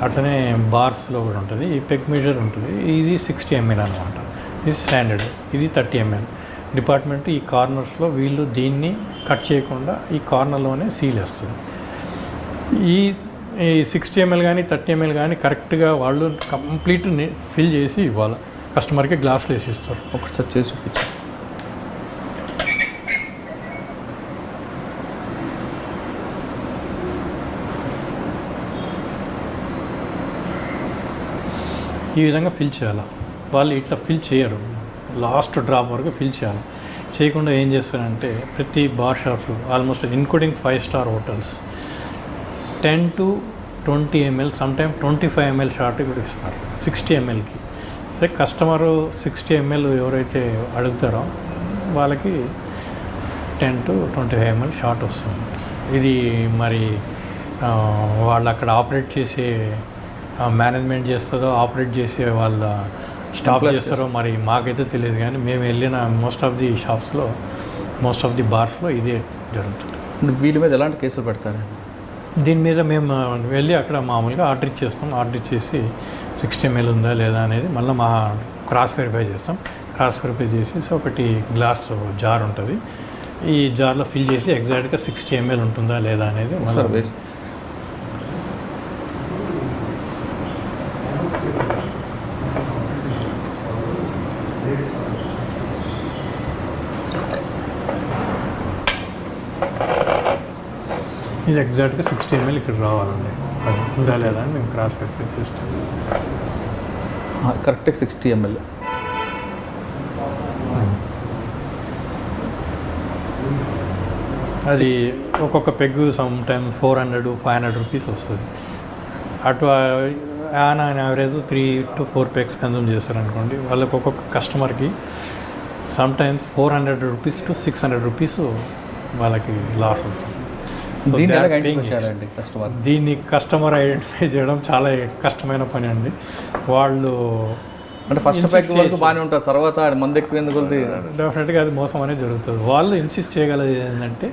అట్లనే బార్స్లో కూడా ఉంటుంది. ఈ పెగ్ మెజర్ ఉంటుంది. ఇది 60 ml అనమాట. ఇది స్టాండర్డ్. ఇది 30 ml. డిపార్ట్మెంట్ ఈ కార్నర్స్లో వీళ్ళు దీన్ని కట్ చేయకుండా ఈ కార్నర్లోనే సీల్ వేస్తుంది. ఈ 60 ml కానీ 30 ml కానీ కరెక్ట్గా వాళ్ళు కంప్లీట్ ఫిల్ చేసి ఇవ్వాలి. కస్టమర్కి గ్లాసులు వేసి ఇస్తారు. ఒకసారి చేసి చూపించు. ఈ విధంగా ఫిల్ చేయాలి. వాళ్ళు ఇట్లా ఫిల్ చేయరు, లాస్ట్ డ్రాప్ వరకు ఫిల్ చేయాలి. చేయకుండా ఏం చేస్తారంటే ప్రతి bar shops almost including 5 star hotels 10 to 20 ml, sometime 25 ml short కూడా ఇస్తారు 60 mlకి. సరే, కస్టమరు 60 ml ఎవరైతే అడుగుతారో వాళ్ళకి 10 to 25 ml షార్ట్ వస్తుంది. ఇది మరి వాళ్ళు అక్కడ ఆపరేట్ చేసే మేనేజ్మెంట్ చేస్తుందో, ఆపరేట్ చేసే వాళ్ళ స్టాప్ చేస్తారో మరి మాకైతే తెలియదు, కానీ మేము వెళ్ళిన మోస్ట్ ఆఫ్ ది షాప్స్లో, మోస్ట్ ఆఫ్ ది బార్స్లో ఇదే జరుగుతుంది. వీళ్ళ మీద ఎలాంటి కేసులు పెడతారు? దీని మీద మేము వెళ్ళి అక్కడ మామూలుగా ఆర్డర్ ఇచ్చేస్తాం. ఆర్డర్ ఇచ్చేసి 60 ml ఉందా లేదా అనేది మళ్ళీ మా క్రాస్ వెరిఫై చేస్తాం. క్రాస్ వెరిఫై చేసి ఒకటి గ్లాస్ జార్ ఉంటుంది, ఈ జార్లో ఫిల్ చేసి ఎగ్జాక్ట్గా 60 ml ఉంటుందా లేదా అనేది సర్వీస్. ఇది ఎగ్జాక్ట్గా 60 ml ఇక్కడ రావాలండి, అది ఉందా లేదా అని మేము క్రాస్ వెరిఫై చేస్తాం. కరెక్ట్గా 60 ml. అది ఒక్కొక్క పెగ్గు సమ్ టైమ్ 400-500 రూపీస్ వస్తుంది. అటు on average 3 to 4 pegs consume చేస్తారనుకోండి, వాళ్ళకి ఒక్కొక్క కస్టమర్కి some times 400 rupees to 600 rupees వాళ్ళకి లాస్ అవుతుంది. దీన్ని కస్టమర్ ఐడెంటిఫై చేయడం చాలా కష్టమైన పని అండి. వాళ్ళు అంటే ఫస్ట్ ప్యాక్ వరకు బాగానే ఉంటుంది, తర్వాత మంది ఎక్కువ ఎందుకు డెఫినెట్గా అది మోసం అనేది జరుగుతుంది. వాళ్ళు ఇన్సిస్ట్ చేయగలది ఏంటంటే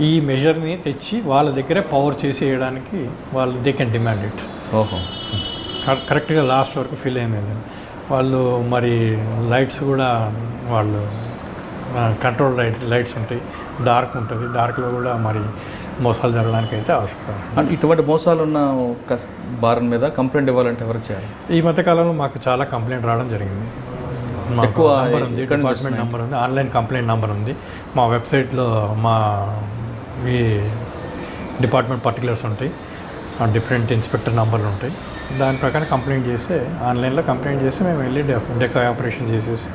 ఈ మెజర్ని తెచ్చి వాళ్ళ దగ్గరే పవర్ చేసి వేయడానికి వాళ్ళు దే కెన్ డిమాండ్ ఇట్. ఓహో, కరెక్ట్గా లాస్ట్ వరకు ఫిల్ అయింది. వాళ్ళు మరి లైట్స్ కూడా వాళ్ళు కంట్రోల్ లైట్స్ ఉంటాయి, డార్క్ ఉంటుంది, డార్క్లో కూడా మరి మోసాలు జరగడానికి అయితే ఆస్కారం. అంటే ఇటువంటి మోసాలు ఉన్న బార్ మీద కంప్లైంట్ ఇవ్వాలంటే ఎవరికి చేయాలి? ఈ మధ్యకాలంలో మాకు చాలా కంప్లైంట్ రావడం జరిగింది. మాకు నంబర్ ఉంది, డిపార్ట్మెంట్ నెంబర్ ఉంది, ఆన్లైన్ కంప్లైంట్ నెంబర్ ఉంది, మా వెబ్సైట్లో మా ఈ డిపార్ట్మెంట్ పర్టికులర్స్ ఉంటాయి, డిఫరెంట్ ఇన్స్పెక్టర్ నెంబర్లు ఉంటాయి. దాని ప్రకారం కంప్లైంట్ చేస్తే ఆన్లైన్లో కంప్లైంట్ చేసి మేము వెళ్ళి డెకా ఆపరేషన్ చేసేసి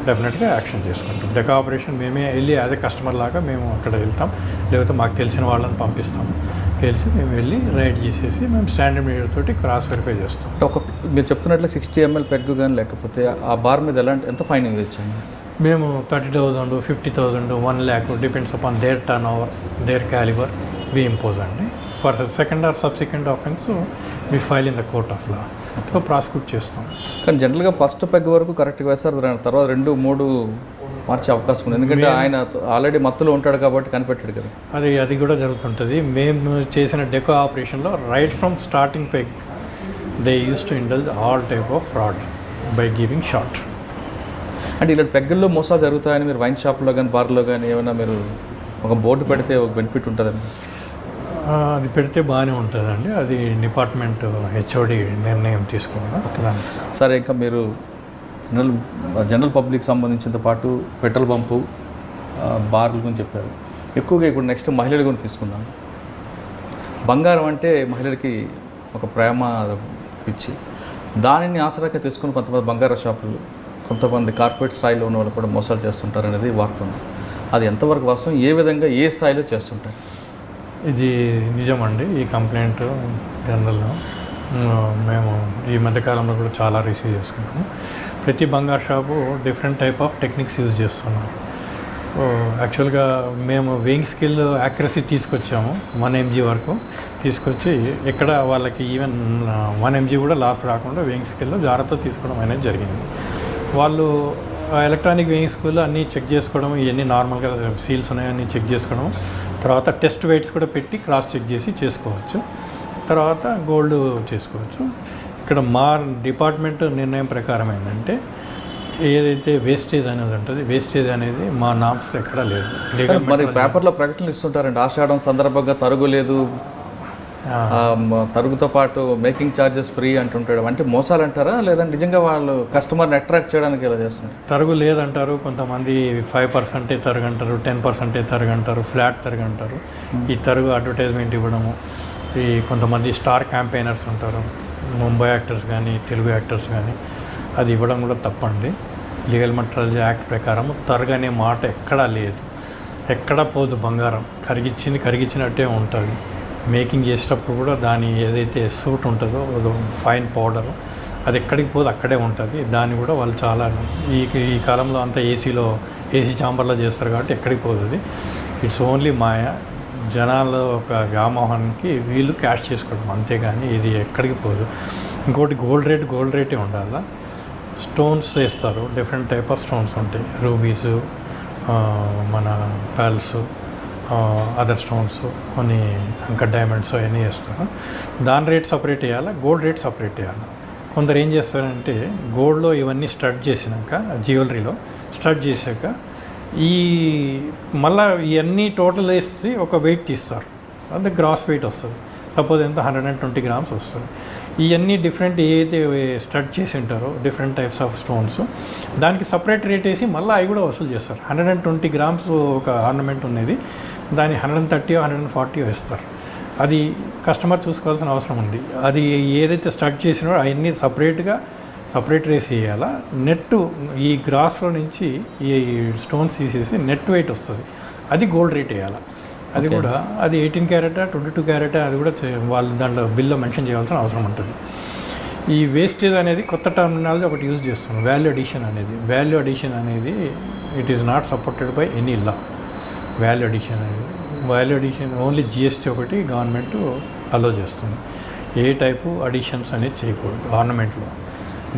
డెఫినెట్గా యాక్షన్ చేసుకుంటాం. డెకా ఆపరేషన్ మేమే వెళ్ళి యాజ్ ఎ కస్టమర్ లాగా మేము అక్కడ వెళ్తాం, లేకపోతే మాకు తెలిసిన వాళ్ళని పంపిస్తాము. తెలిసి మేము వెళ్ళి రైడ్ చేసేసి మేము స్టాండర్డ్ మీడియా తోటి క్రాస్ వెరిఫై చేస్తాం. మీరు చెప్తున్నట్లు 60 ml పెగ్ కానీ లేకపోతే ఆ బార్ మీద ఎంత ఫైనింగ్ తెచ్చాము? మేము 30,000, 50,000, 1 lakh depends upon their turnover, their calibre we impose అండి. For second or subsequent offence we file in the court of law, so prosecute చేస్తాం. కానీ జనరల్గా ఫస్ట్ పెగ్ వరకు కరెక్ట్గా వేస్తారు, తర్వాత 2-3 మార్చే అవకాశం ఉంది, ఎందుకంటే ఆయన ఆల్రెడీ మత్తులో ఉంటాడు కాబట్టి కనిపెట్టాడు కదా. అది కూడా జరుగుతుంటుంది. మేము చేసిన డెకో ఆపరేషన్లో right from starting peg they use to indulge all type of fraud by giving short. అంటే ఇలా పెగ్గుల్లో మోసాలు జరుగుతాయని మీరు వైన్ షాప్లో కానీ బార్లో కానీ ఏమైనా మీరు ఒక బోర్డు పెడితే ఒక బెనిఫిట్ ఉంటుందండి? అది పెడితే బాగానే ఉంటుందండి, అది డిపార్ట్మెంట్ హెచ్ఓడి నిర్ణయం తీసుకోవాలి. సరే, ఇంకా మీరు జనరల్ పబ్లిక్ సంబంధించినంత పాటు పెట్రోల్ పంపు, బార్ల గురించి చెప్పారు. ఎక్కువగా ఇప్పుడు నెక్స్ట్ మహిళల గురించి తీసుకుందాం. బంగారం అంటే మహిళలకి ఒక ప్రేమ పిచ్చి, దానిని ఆసరాగా తీసుకుని కొంతమంది బంగారు షాపులు, కొంతమంది కార్పొరేట్ స్థాయిలో ఉన్న వాళ్ళు కూడా మోసాలు చేస్తుంటారు అనేది వార్త ఉంది. అది ఎంతవరకు వాస్తవం, ఏ విధంగా ఏ స్థాయిలో చేస్తుంటారు? ఇది నిజమండి. ఈ కంప్లైంట్ జనరల్గా మేము ఈ మధ్యకాలంలో కూడా చాలా రిసీవ్ చేసుకున్నాము. ప్రతి బంగారు shop different type of techniques use చేస్తున్నాం. యాక్చువల్గా మేము వెయింగ్ స్కిల్ యాక్యురసీ తీసుకొచ్చాము, 1 mg వరకు తీసుకొచ్చి ఎక్కడ వాళ్ళకి ఈవెన్ 1 mg కూడా లాస్ రాకుండా వెయింగ్ స్కిల్లో జాగ్రత్త తీసుకోవడం అనేది జరిగింది. వాళ్ళు ఎలక్ట్రానిక్ వెయింగ్ స్కిల్ అన్నీ చెక్ చేసుకోవడం, ఇవన్నీ నార్మల్గా సీల్స్ ఉన్నాయని చెక్ చేసుకోవడం, తర్వాత టెస్ట్ వెయిట్స్ కూడా పెట్టి క్రాస్ చెక్ చేసి చేసుకోవచ్చు, తర్వాత గోల్డ్ చేసుకోవచ్చు. ఇక్కడ మా డిపార్ట్మెంట్ నిర్ణయం ప్రకారం ఏంటంటే ఏదైతే వేస్టేజ్ అనేది ఉంటుంది, వేస్టేజ్ అనేది మా నామ్స్లో ఎక్కడా లేదు. మరి పేపర్లో ప్రకటనలు ఇస్తుంటారండి, ఆషాఢం సందర్భంగా తరుగు లేదు, తరుగుతో పాటు మేకింగ్ ఛార్జెస్ ఫ్రీ అంటుంటాడు. అంటే మోసాలు అంటారా, లేదంటే నిజంగా వాళ్ళు కస్టమర్ని అట్రాక్ట్ చేయడానికి ఇలా చేస్తున్నారు? తరుగు లేదంటారు, కొంతమంది 5% తరుగు అంటారు, 10% తరుగు అంటారు, ఫ్లాట్ తరుగు అంటారు. ఈ తరుగు అడ్వర్టైజ్మెంట్ ఇవ్వడము, ఈ కొంతమంది స్టార్ క్యాంపెయినర్స్ ఉంటారు, ముంబై యాక్టర్స్ కానీ తెలుగు యాక్టర్స్ కానీ, అది ఇవ్వడం కూడా తప్పండి. లీగల్ మెట్రాలజీ యాక్ట్ ప్రకారం తరుగు అనే మాట ఎక్కడా లేదు, ఎక్కడా పోదు. బంగారం కరిగించినట్టే ఉంటుంది. మేకింగ్ చేసేటప్పుడు కూడా దాని ఏదైతే సూట్ ఉంటుందో ఫైన్ పౌడర్, అది ఎక్కడికి పోదు, అక్కడే ఉంటుంది. దాన్ని కూడా వాళ్ళు చాలా ఈ కాలంలో అంతా ఏసీ ఛాంబర్లో చేస్తారు కాబట్టి ఎక్కడికి పోతుంది. ఇట్స్ ఓన్లీ మాయ, జనాల ఒక వ్యామోహానికి వీళ్ళు క్యాష్ చేసుకోవడం, అంతేగాని ఇది ఎక్కడికి పోదు. ఇంకోటి గోల్డ్ రేటే ఉండాలా. స్టోన్స్ వేస్తారు. డిఫరెంట్ టైప్ ఆఫ్ స్టోన్స్ ఉంటాయి, రూబీస్, మన పెర్ల్స్, అదర్ స్టోన్స్, కొన్ని ఇంకా డైమండ్స్ అవన్నీ వేస్తారు. దాని రేట్ సపరేట్ వేయాలా, గోల్డ్ రేట్ సపరేట్ వేయాలి. కొందరు ఏం చేస్తారంటే గోల్డ్లో ఇవన్నీ స్టడ్ చేసినాక, జ్యువెలరీలో స్టడ్ చేశాక ఈ మళ్ళీ ఇవన్నీ టోటల్ వేసి ఒక వెయిట్ తీస్తారు. అది గ్రాస్ వెయిట్ వస్తుంది. సపోజ్ ఎంత 120 grams వస్తుంది. ఇవన్నీ డిఫరెంట్ ఏదైతే స్టడ్ చేసి ఉంటారో డిఫరెంట్ టైప్స్ ఆఫ్ స్టోన్స్, దానికి సపరేట్ రేట్ వేసి మళ్ళీ అవి కూడా వసూలు చేస్తారు. 120 grams ఒక ఆర్నమెంట్ ఉన్నది, దాన్ని 130 140 వేస్తారు. అది కస్టమర్ చూసుకోవాల్సిన అవసరం ఉంది. అది ఏదైతే స్టడ్ చేసినో అవన్నీ సపరేట్ రేస్ వేయాలా. నెట్ ఈ గ్రాస్లో నుంచి ఈ స్టోన్స్ తీసేసి నెట్ వెయిట్ వస్తుంది, అది గోల్డ్ రేట్ వేయాలి. అది కూడా అది 18 క్యారెటా 22 క్యారెటా అది కూడా వాళ్ళు దాంట్లో బిల్లో మెన్షన్ చేయాల్సిన అవసరం ఉంటుంది. ఈ వేస్టేజ్ అనేది కొత్త టర్మినాలజీ ఒకటి యూజ్ చేస్తున్నాం, వాల్యూ అడిషన్ అనేది it is not supported by any law. Value addition only GST ఒకటి గవర్నమెంట్ అలో చేస్తుంది. ఏ టైపు అడిషన్స్ అనేది చేయకూడదు ఆర్నమెంట్లో.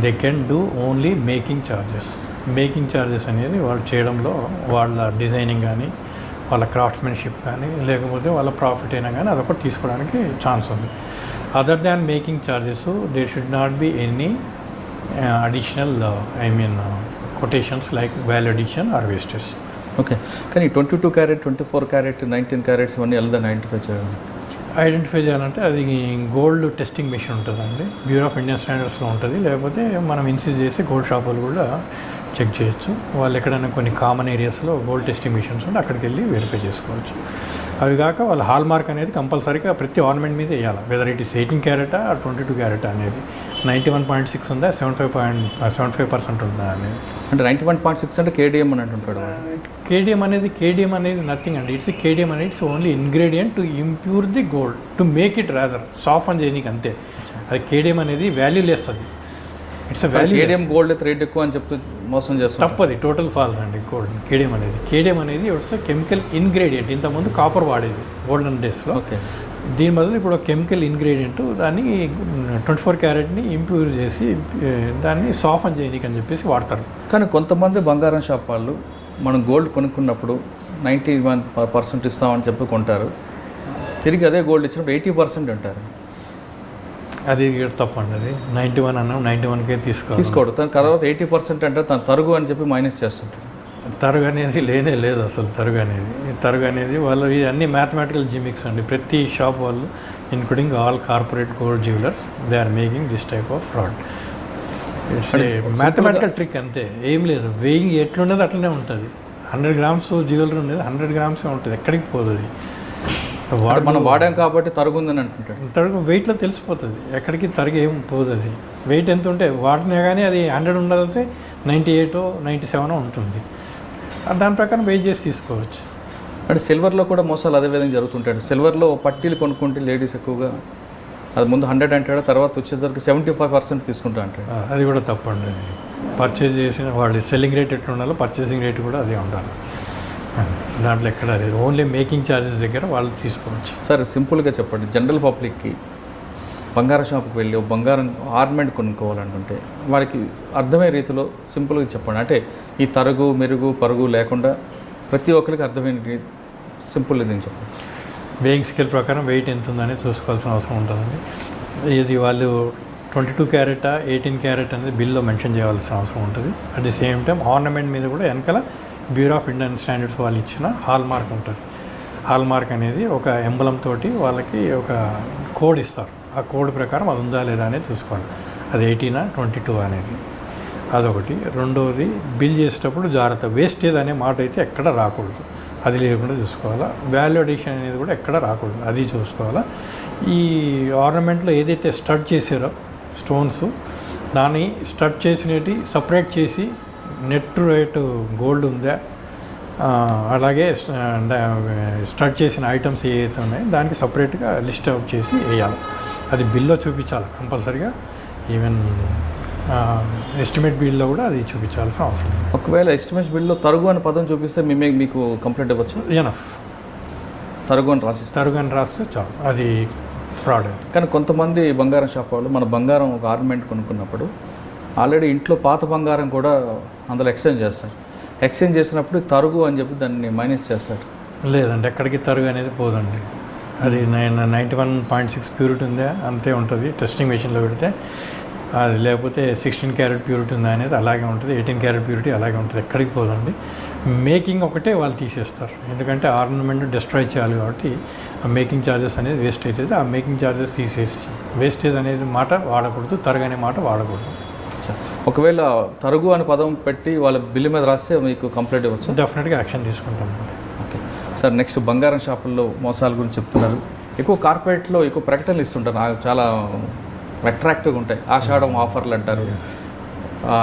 They can do only making charges అనేది వాళ్ళు చేయడంలో వాళ్ళ డిజైనింగ్ కానీ, వాళ్ళ క్రాఫ్ట్మెన్షిప్ కానీ, లేకపోతే వాళ్ళ ప్రాఫిట్ అయినా కానీ అదొకటి తీసుకోవడానికి ఛాన్స్ ఉంది. Other than making charges there should not be any additional quotations like value addition or wastage. Okay, కానీ 22 క్యారెట్ 24 క్యారెట్ 19 క్యారెట్స్ ఇవన్నీ ఎలా ఐడెంటిఫై చేయాలంటే అది గోల్డ్ టెస్టింగ్ మెషిన్ ఉంటుందండి, బ్యూరో ఆఫ్ ఇండియన్ స్టాండర్డ్స్లో ఉంటుంది. లేకపోతే మనం ఇన్సిస్ట్ చేసి గోల్డ్ షాపులు కూడా చెక్ చేయొచ్చు. వాళ్ళు ఎక్కడైనా కొన్ని కామన్ ఏరియాస్లో గోల్డ్ టెస్టింగ్ మిషన్స్ ఉంటే అక్కడికి వెళ్ళి వెరిఫై చేసుకోవచ్చు. అవి కాక వాళ్ళ హాల్ మార్క్ అనేది కంపల్సరీగా ప్రతి ఆర్నమెంట్ మీద వేయాలి, వెదర్ ఇట్ ఈస్ 18 క్యారెటా ఆర్ 22 క్యారెటా అనేది. 91.6 ఉందా, 75% ఉందా అనేది. అంటే 91.6 అంటే కేడిఎం అని అంటుంటాడు. కేడిఎం అనేది నథింగ్ అండి. కేడిఎం అనేది it's only ingredient to impure the gold, to make it rather soft అని చేయనీకి అంతే. అది కేడిఎం అనేది వాల్యూ లెస్, అది ఇట్స్ కేడిఎం గోల్డ్ రేట్ ఎక్కువ అని చెప్తూ మోసం చేస్తాం. తప్పది, టోటల్ ఫాల్స్ అండి. గోల్డ్ కేడిఎం అనేది ఇట్స్ కెమికల్ ఇంగ్రీడియంట్. ఇంతకుముందు కాపర్ వాడేది గోల్డెన్ డేస్లో. ఓకే, దీని బదులు ఇప్పుడు కెమికల్ ఇంగ్రీడియంట్ దాన్ని 24 క్యారెట్ని ఇంప్యూర్ చేసి దాన్ని సాఫ్ట్ చేయనీకి అని చెప్పేసి వాడతారు. కానీ కొంతమంది బంగారం షాప్ వాళ్ళు మనం గోల్డ్ కొనుక్కున్నప్పుడు 91% ఇస్తామని చెప్పి కొంటారు, తిరిగి అదే గోల్డ్ ఇచ్చినప్పుడు 80% అంటారు. అది తప్పండి. అది 91 అన్నాం, 91కే తీసుకోడు. తన తర్వాత 80% అంటే తను తరుగు అని చెప్పి మైనస్ చేస్తుంటారు. తరుగు అనేది లేదు అసలు. తరుగు అనేది వాళ్ళు అన్ని మ్యాథమెటికల్ జిమిక్స్ అండి. ప్రతి షాప్ వాళ్ళు including all corporate gold jewellers they are making this type of fraud. Mathematical trick అంతే, ఏం లేదు. వెయింగ్ ఎట్లుండదు అట్లనే ఉంటుంది. 100 grams జ్యువెలరీ ఉండేది 100 grams ఉంటుంది, ఎక్కడికి పోదు. అది మనం వాడాం కాబట్టి తరుగుందని అంటుంటాడు. తరుగు వెయిట్లో తెలిసిపోతుంది, ఎక్కడికి తరుగు ఏం పోదు. అది వెయిట్ ఎంత ఉంటే వాడినా కానీ అది 100 ఉండదంటే 98 97 ఉంటుంది. దాని ప్రకారం వెయిట్ చేసి తీసుకోవచ్చు. అంటే సిల్వర్లో కూడా మోసాలు అదే విధంగా జరుగుతుంటాడు. సిల్వర్లో పట్టీలు కొనుక్కుంటే లేడీస్ ఎక్కువగా అది ముందు 100 అంటాడు, తర్వాత వచ్చేసరికి 75% తీసుకుంటా అంటాడు. అది కూడా తప్పండి. పర్చేజ్ చేసిన వాళ్ళు సెల్లింగ్ రేట్ ఎట్లా ఉండాలో పర్చేసింగ్ రేట్ కూడా అదే ఉండాలి. దాంట్లో ఎక్కడ లేదు, ఓన్లీ మేకింగ్ ఛార్జెస్ దగ్గర వాళ్ళు తీసుకోవచ్చు. సార్ సింపుల్గా చెప్పండి, జనరల్ పబ్లిక్కి బంగారం షాప్కి వెళ్ళి బంగారం ఆర్నమెంట్ కొనుక్కోవాలంటుంటే వాడికి అర్థమయ్యే రీతిలో సింపుల్గా చెప్పండి. అంటే ఈ తరుగు మెరుగు పరుగు లేకుండా ప్రతి ఒక్కరికి అర్థమైన సింపుల్ ఇది చెప్పండి. వేయింగ్ స్కేల్ ప్రకారం వెయిట్ ఎంత ఉందని చూసుకోవాల్సిన అవసరం ఉంటుందండి. ఇది వాళ్ళు 22 క్యారెటా 18 క్యారెట్ అనేది బిల్లో మెన్షన్ చేయాల్సిన అవసరం ఉంటుంది. At the same time ornament మీద కూడా వెనకాల బ్యూరో ఆఫ్ ఇండియన్ స్టాండర్డ్స్ వాళ్ళు ఇచ్చిన హాల్ మార్క్ ఉంటుంది. హాల్ మార్క్ అనేది ఒక ఎంబలం తోటి వాళ్ళకి ఒక కోడ్ ఇస్తారు. ఆ కోడ్ ప్రకారం అది ఉందా లేదా అనేది చూసుకోవాలి. అది 18 22 అనేది అదొకటి. రెండవది బిల్ చేసేటప్పుడు జాగ్రత్త, వేస్టేజ్ అనే మాట అయితే ఎక్కడ రాకూడదు, అది లేకుండా చూసుకోవాలా. వాల్యూ అడిషన్ అనేది కూడా ఎక్కడ రాకూడదు, అది చూసుకోవాలా. ఈ ఆర్నమెంట్లో ఏదైతే స్టడ్ చేసారో స్టోన్స్, దాన్ని స్టడ్ చేసినవి సపరేట్ చేసి నెట్ రేటు గోల్డ్ ఉందా, అలాగే స్టడ్ చేసిన ఐటమ్స్ ఏవైతే ఉన్నాయో దానికి సపరేట్గా లిస్ట్ అవుట్ చేసి వేయాలి. అది బిల్లో చూపించాలి కంపల్సరీగా. ఈవెన్ ఎస్టిమేట్ బిల్లో కూడా అది చూపించాల్సిన అవసరం. ఒకవేళ ఎస్టిమేట్ బిల్లో తరుగు అని పదం చూపిస్తే మీకు కంప్లైంట్ ఇవ్వచ్చు. ఎనఫ్, తరుగు అని రాస్తే చాలు, అది ఫ్రాడ్. కానీ కొంతమంది బంగారం షాప్ వాళ్ళు మన బంగారం ఒక ఆర్నమెంట్ కొనుక్కున్నప్పుడు ఆల్రెడీ ఇంట్లో పాత బంగారం కూడా అందులో ఎక్స్చేంజ్ చేస్తారు. ఎక్స్చేంజ్ చేసినప్పుడు తరుగు అని చెప్పి దాన్ని మైనస్ చేస్తారు. లేదండి, ఎక్కడికి తరుగు అనేది పోదండి. అది 91.6 ప్యూరిటీ ఉందా అంతే ఉంటుంది. టెస్టింగ్ మెషిన్లో పెడితే అది, లేకపోతే 16 క్యారెట్ ప్యూరిటీ ఉందా అనేది అలాగే ఉంటుంది. 18 క్యారెట్ ప్యూరిటీ అలాగే ఉంటుంది, ఎక్కడికి పోదండి. మేకింగ్ ఒకటే వాళ్ళు తీసేస్తారు, ఎందుకంటే ఆర్నమెంట్ డిస్ట్రాయ్ చేయాలి కాబట్టి ఆ మేకింగ్ ఛార్జెస్ అనేది వేస్ట్ అవుతుంది. ఆ మేకింగ్ ఛార్జెస్ తీసేసి వేస్టేజ్ అనేది మాట వాడకూడదు, తరుగు అనే మాట వాడకూడదు. ఒకవేళ తరుగు అనే పదం పెట్టి వాళ్ళ బిల్లు మీద రాస్తే మీకు కంప్లైంట్ ఇవ్వచ్చు? డెఫినెట్గా యాక్షన్ తీసుకుంటాం. ఓకే సార్, నెక్స్ట్ బంగారం షాపుల్లో మోసాల గురించి చెప్తున్నారు. ఎక్కువ కార్పొరేట్లో ఎక్కువ ప్రకటనలు ఇస్తుంటారు, నాకు చాలా అట్రాక్టివ్గా ఉంటాయి. ఆషాఢం ఆఫర్లు అంటారు,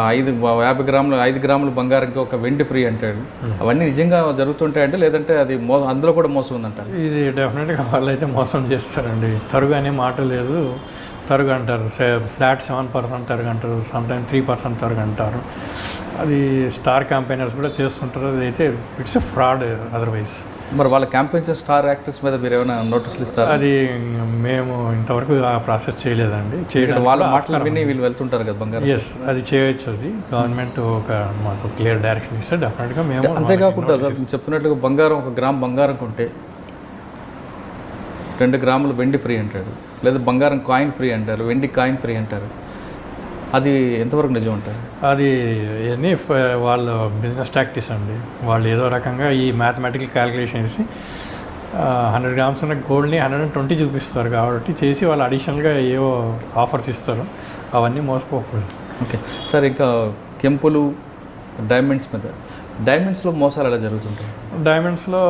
5 గ్రాముల బంగారంకి ఒక వెండి ఫ్రీ అంటాడు. అవన్నీ నిజంగా జరుగుతుంటాయంటే, లేదంటే అది అందులో కూడా మోసం ఉందంటారు? ఇది డెఫినెట్గా వాళ్ళైతే మోసం చేస్తారండి. తరుగు అనే మాట లేదు, తరుగు అంటారు. ఫ్లాట్ 7% తరుగు అంటారు, సమ్టైమ్స్ 3% తరుగు అంటారు. అది స్టార్ క్యాంపెయినర్స్ కూడా చేస్తుంటారు. అదైతే ఇట్స్ ఎ ఫ్రాడ్ అదర్వైజ్. మరి వాళ్ళ క్యాంపెయిన్స్ స్టార్ యాక్టర్స్ మీద మీరు ఏమైనా నోటీసులు ఇస్తారు? అది మేము ఇంతవరకు ఆ ప్రాసెస్ చేయలేదండి. వాళ్ళ మాటలు విని వీళ్ళు వెళ్తుంటారు కదా బంగారం. ఎస్, అది చేయొచ్చు. అది గవర్నమెంట్ మాకు క్లియర్ డైరెక్షన్ ఇస్తే డెఫినెట్గా మేము. అంతేకాకుండా సార్ మీరు చెప్తున్నట్టుగా బంగారం 1 గ్రామ్ బంగారం కొంటే 2 గ్రాములు వెండి ఫ్రీ అంటాడు, లేదా బంగారం కాయిన్ ఫ్రీ అంటారు, వెండి కాయిన్ ఫ్రీ అంటారు. అది ఎంతవరకు నిజం అంటారు? అది ఇవన్నీ వాళ్ళ బిజినెస్ టాక్టిక్స్ అండి. వాళ్ళు ఏదో రకంగా ఈ మ్యాథమెటికల్ క్యాలిక్యులేషన్ వేసి 100 గ్రామ్స్ ఉన్న గోల్డ్ని 120 చూపిస్తారు కాబట్టి చేసి వాళ్ళు అడిషనల్గా ఏవో ఆఫర్స్ ఇస్తారు. అవన్నీ మోసపోకూడదు. ఓకే సార్, ఇంకా కెంపులు డైమండ్స్ మీద, డైమండ్స్లో మోసాలు ఎలా జరుగుతుంటాయి? డైమండ్స్లో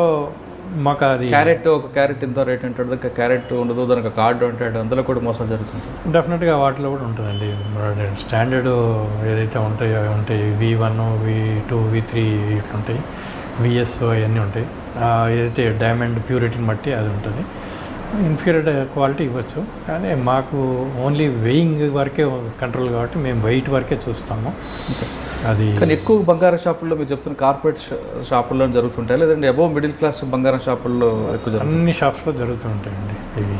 మాకు అది ఒక క్యారెట్ ఎంతో రేట్ అంటాడు, ఇంకా క్యారెట్ ఉండదు, దానికి కార్డు అంటాడు, అందులో కూడా మోసాలు జరుగుతుంది. డెఫినెట్గా వాటిలో కూడా ఉంటుందండి. స్టాండర్డ్ ఏదైతే ఉంటాయో అవి ఉంటాయి. V1, V2, V3 ఇట్లా ఉంటాయి. VS అవన్నీ ఉంటాయి. ఏదైతే డైమండ్ ప్యూరిటీని బట్టి అది ఉంటుంది. ఇన్ఫీరియర్ క్వాలిటీ ఇవ్వచ్చు, కానీ మాకు ఓన్లీ వెయింగ్ వరకే కంట్రోల్ కాబట్టి మేము వెయిట్ వరకే చూస్తాము. అది కానీ ఎక్కువ బంగారం షాపుల్లో మీరు చెప్తున్న కార్పొరేట్ షాపుల్లో జరుగుతుంటాయి, లేదంటే అబోవ్ మిడిల్ క్లాస్ బంగారం షాపుల్లో ఎక్కువ అన్ని షాప్స్లో జరుగుతుంటాయండి ఇవి.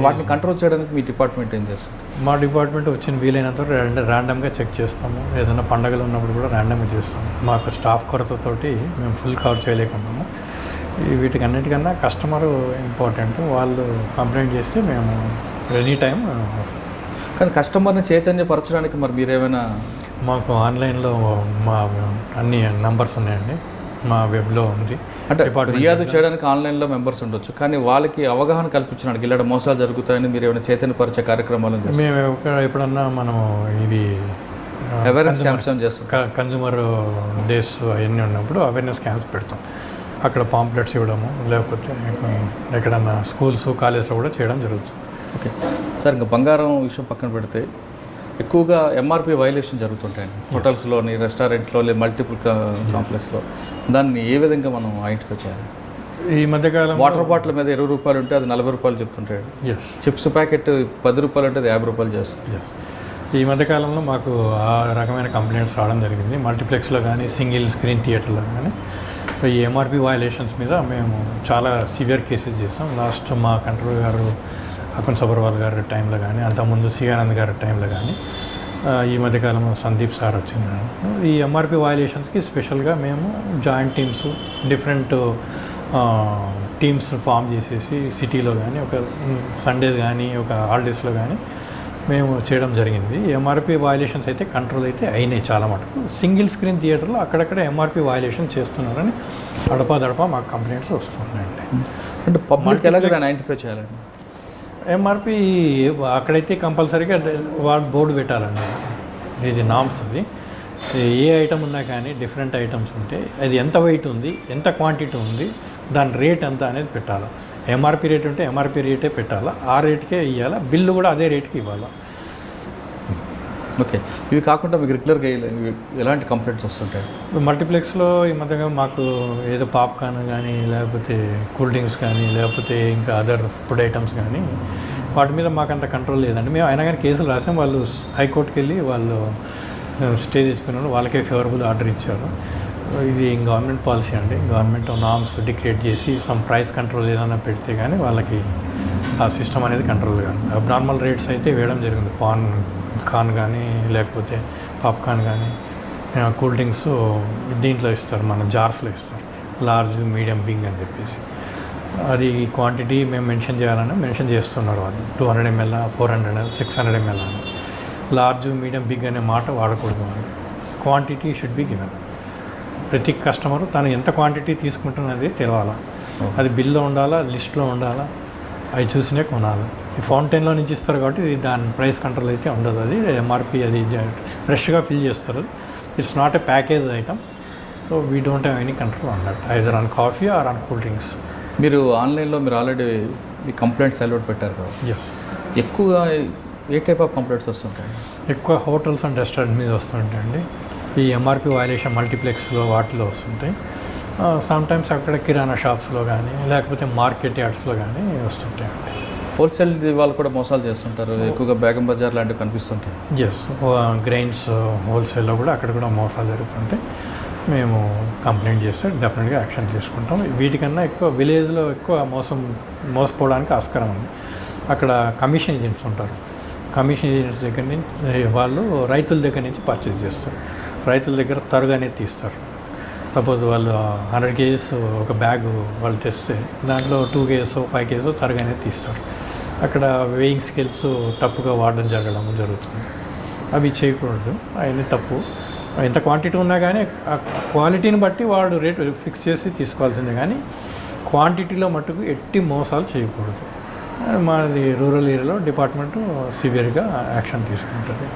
వాటిని కంట్రోల్ చేయడానికి మీ డిపార్ట్మెంట్ ఏం చేస్తుంది? మా డిపార్ట్మెంట్ వచ్చిన వీలైనంత ర్యాండమ్గా చెక్ చేస్తాము. ఏదైనా పండగలు ఉన్నప్పుడు కూడా ర్యాండమ్గా చేస్తాము. మాకు స్టాఫ్ కొరతతోటి మేము ఫుల్ కవర్ చేయలేకున్నాము. వీటికి అన్నిటికన్నా కస్టమర్ ఇంపార్టెంట్. వాళ్ళు కంప్లైంట్ చేస్తే మేము ఎనీ టైం. కానీ కస్టమర్ని చైతన్యపరచడానికి మరి మీరేమైనా? మాకు ఆన్లైన్లో మా అన్ని నంబర్స్ ఉన్నాయండి, మా వెబ్లో ఉంది. అంటే ఫిర్యాదు చేయడానికి ఆన్లైన్లో మెంబర్స్ ఉండొచ్చు, కానీ వాళ్ళకి అవగాహన కల్పించడానికి ఇలాంటి మోసాలు జరుగుతాయని మీరు ఏమైనా చైతన్యపరిచే కార్యక్రమాలు? మేము ఎప్పుడన్నా మనము ఇవి అవేర్నెస్ క్యాంప్స్ చేస్తాం. కన్జ్యూమర్ డేస్ అవన్నీ ఉన్నప్పుడు అవేర్నెస్ క్యాంప్స్ పెడతాం. అక్కడ పాంప్లెట్స్ ఇవ్వడము, లేకపోతే ఎక్కడన్నా స్కూల్స్ కాలేజ్లో కూడా చేయడం జరుగుతుంది. ఓకే సార్, ఇంకా బంగారం విషయం పక్కన పెడితే ఎక్కువగా MRP వైలేషన్ జరుగుతుంటాయండి హోటల్స్లోని, రెస్టారెంట్లో, లేదా మల్టిపుల్ కాంప్లెక్స్లో. దాన్ని ఏ విధంగా మనం ఐడెంటిఫై చేయాలి? ఈ మధ్యకాలం వాటర్ బాటిల్ మీద 20 రూపాయలు ఉంటే అది 40 రూపాయలు చెప్తుంటాడు. చిప్స్ ప్యాకెట్ 10 రూపాయలు అంటే అది 50 రూపాయలు చేస్తుంది. ఈ మధ్యకాలంలో మాకు ఆ రకమైన కంప్లైంట్స్ రావడం జరిగింది. మల్టీప్లెక్స్లో కానీ, సింగిల్ స్క్రీన్ థియేటర్లో కానీ ఈ MRP వయలేషన్స్ మీద మేము చాలా సివియర్ కేసెస్ చేసాం. లాస్ట్ మా కంట్రోల్ గారు అకున్ సబర్వాల్ గారి టైంలో కానీ, అంతకుముందు సియానంద్ గారి టైంలో కానీ, ఈ మధ్యకాలంలో సందీప్ సార్ వచ్చింది. ఈ MRP వయలేషన్స్కి స్పెషల్గా మేము joint teams, different teams form చేసేసి సిటీలో కానీ, ఒక సండేస్ కానీ, ఒక హాలిడేస్లో కానీ మేము చేయడం జరిగింది. MRP వయలేషన్స్ అయితే కంట్రోల్ అయితే అయినాయి చాలా మటుకు. సింగిల్ స్క్రీన్ థియేటర్లో అక్కడక్కడ MRP వయలేషన్ చేస్తున్నారని అడపా మాకు కంప్లైంట్స్ వస్తున్నాయండి. అంటే పబ్లిక్ ఎలాగ ఐడెంటిఫై చేయాలండి? MRP అక్కడైతే కంపల్సరీగా వాళ్ళు బోర్డు పెట్టాలండి. ఇది నామ్స్. అది ఏ ఐటమ్ ఉన్నా కానీ డిఫరెంట్ ఐటమ్స్ ఉంటే అది ఎంత వెయిట్ ఉంది, ఎంత క్వాంటిటీ ఉంది, దాని రేట్ ఎంత అనేది పెట్టాలి. MRP రేట్ ఉంటే MRP రేటే పెట్టాలా, ఆ రేట్కే ఇవ్వాలా, బిల్లు కూడా అదే రేట్కి ఇవ్వాలా. ఓకే, ఇవి కాకుండా మీకు రెగ్యులర్గా ఎలాంటి కంప్లైంట్స్ వస్తుంటాయి? మల్టీప్లెక్స్లో ఈ మధ్యగా మాకు ఏదో పాప్కార్న్ కానీ, లేకపోతే కూల్ డ్రింక్స్ కానీ, లేకపోతే ఇంకా అదర్ ఫుడ్ ఐటమ్స్ కానీ, వాటి మీద మాకు అంత కంట్రోల్ లేదండి. మేము అయినా కానీ కేసులు రాసాం. వాళ్ళు హైకోర్టుకి వెళ్ళి వాళ్ళు స్టే తీసుకున్నారు, వాళ్ళకే ఫేవరబుల్ ఆర్డర్ ఇచ్చారు. ఇది గవర్నమెంట్ పాలసీ అండి. గవర్నమెంట్ నామ్స్ డిక్రియేట్ చేసి సమ్ ప్రైస్ కంట్రోల్ ఏదైనా పెడితే కానీ వాళ్ళకి ఆ సిస్టమ్ అనేది కంట్రోల్ కానీ. అబ్నార్మల్ రేట్స్ అయితే వేయడం జరిగింది. కార్న్ కానీ, లేకపోతే పాప్కార్న్ కానీ కూల్ డ్రింక్స్ దీంట్లో ఇస్తారు, మన జార్స్లో ఇస్తారు, లార్జ్, మీడియం, బిగ్ అని చెప్పేసి. అది క్వాంటిటీ మేము మెన్షన్ చేయాలని మెన్షన్ చేస్తున్నారు వాళ్ళు, 200 ml, 400 ml, 600 ml అని. లార్జ్, మీడియం, బిగ్ అనే మాట వాడకూడదు వాళ్ళు. Quantity should be given. ప్రతి కస్టమరు తను ఎంత క్వాంటిటీ తీసుకుంటున్నది తెలవాలా. అది బిల్లో ఉండాలా, లిస్ట్లో ఉండాలా, అవి చూసినే కొనాలి. ఈ ఫౌంటైన్లో నుంచి ఇస్తారు కాబట్టి దాని ప్రైస్ కంట్రోల్ అయితే ఉండదు. అది ఎంఆర్పి అది ఫ్రెష్గా ఫిల్ చేస్తారు. It's not a package item. So we don't have any control on that, either on coffee or on cool drinks. మీరు ఆన్లైన్లో మీరు ఆల్రెడీ మీ కంప్లైంట్స్ అలౌట్ పెట్టారు కదా, ఎస్. ఎక్కువగా ఏ టైప్ ఆఫ్ కంప్లైంట్స్ వస్తుంటాయి? ఎక్కువ హోటల్స్ అండ్ రెస్టారెంట్ మీద వస్తుంటాయండి. ఈ ఎంఆర్పి వయలేషన్ మల్టీప్లెక్స్లో వాటిలో వస్తుంటాయి. సమ్టైమ్స్ అక్కడ కిరాణా షాప్స్లో కానీ లేకపోతే మార్కెట్ యార్డ్స్లో కానీ వస్తుంటాయండి. హోల్సేల్ వాళ్ళు కూడా మోసాలు చేస్తుంటారు, ఎక్కువగా బేగం బజార్ లాంటివి కనిపిస్తుంటాయి. ఎస్, గ్రెయిన్స్ హోల్సేల్లో కూడా అక్కడ కూడా మోసాలు జరుగుతుంటాయి. మేము కంప్లైంట్ చేస్తే డెఫినెట్గా యాక్షన్ తీసుకుంటాం. వీటికన్నా ఎక్కువ విలేజ్లో ఎక్కువ మోసపోవడానికి ఆస్కారం ఉంది. అక్కడ కమిషన్ ఏజెంట్స్ ఉంటారు. కమిషన్ ఏజెంట్స్ దగ్గర నుంచి వాళ్ళు రైతుల దగ్గర నుంచి పర్చేజ్ చేస్తారు. రైతుల దగ్గర తరుగు అనేది తీస్తారు. సపోజ్ వాళ్ళు 100 kgs ఒక బ్యాగ్ వాళ్ళు తెస్తే దాంట్లో 2 kgs 5 kgs తరుగు అనేది తీస్తారు. అక్కడ వెయింగ్ స్కేల్స్ తప్పుగా వాడడం జరుగుతుంది. అవి చేయకూడదు, అవన్నీ తప్పు. ఎంత క్వాంటిటీ ఉన్నా కానీ ఆ క్వాలిటీని బట్టి వాడు రేటు ఫిక్స్ చేసి తీసుకోవాల్సిందే, కానీ క్వాంటిటీలో మట్టుకు ఎట్టి మోసాలు చేయకూడదు. మాది రూరల్ ఏరియాలో డిపార్ట్మెంట్ సివియర్గా యాక్షన్ తీసుకుంటుంది.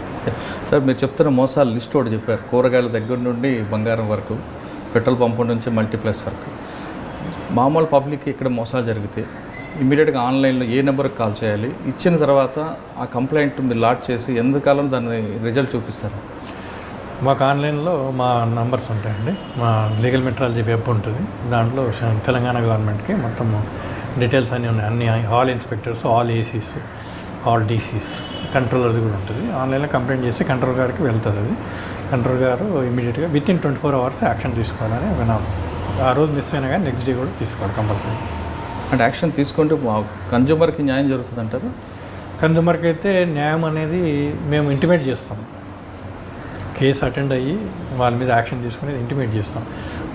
సార్, మీరు చెప్తున్న మోసాలు లిస్ట్ ఒకటి చెప్పారు. కూరగాయల దగ్గర నుండి బంగారం వరకు, పెట్రోల్ పంపు నుంచి మల్టీప్లెక్స్ వరకు. మామూలు పబ్లిక్ ఇక్కడ మోసాలు జరిగితే ఇమీడియట్గా ఆన్లైన్లో ఏ నెంబర్కి కాల్ చేయాలి? ఇచ్చిన తర్వాత ఆ కంప్లైంట్ మీరు లాట్ చేసి ఎంతకాలం దాన్ని రిజల్ట్ చూపిస్తారు? మాకు ఆన్లైన్లో మా నంబర్స్ ఉంటాయండి. మా లీగల్ మెట్రాలజీ వెబ్ ఉంటుంది. దాంట్లో తెలంగాణ గవర్నమెంట్కి మొత్తం డీటెయిల్స్ అన్నీ ఉన్నాయి. అన్ని all inspectors, all ACs, all DCs, కంట్రోలర్ది కూడా ఉంటుంది. ఆన్లైన్లో కంప్లైంట్ చేస్తే కంట్రోల్ గారికి వెళ్తుంది. అది కంట్రోల్ గారు ఇమీడియట్గా వితిన్ 24 hours యాక్షన్ తీసుకోవాలని విన్నాము. ఆ రోజు మిస్ అయినా కానీ నెక్స్ట్ డే కూడా తీసుకోవాలి కంపల్సరీ. అంటే యాక్షన్ తీసుకుంటే కన్జ్యూమర్కి న్యాయం జరుగుతుంది అంటారు? కన్జ్యూమర్కి అయితే న్యాయం అనేది మేము ఇంటిమేట్ చేస్తాం. కేసు అటెండ్ అయ్యి వాళ్ళ మీద యాక్షన్ తీసుకునేది ఇంటిమేట్ చేస్తాం.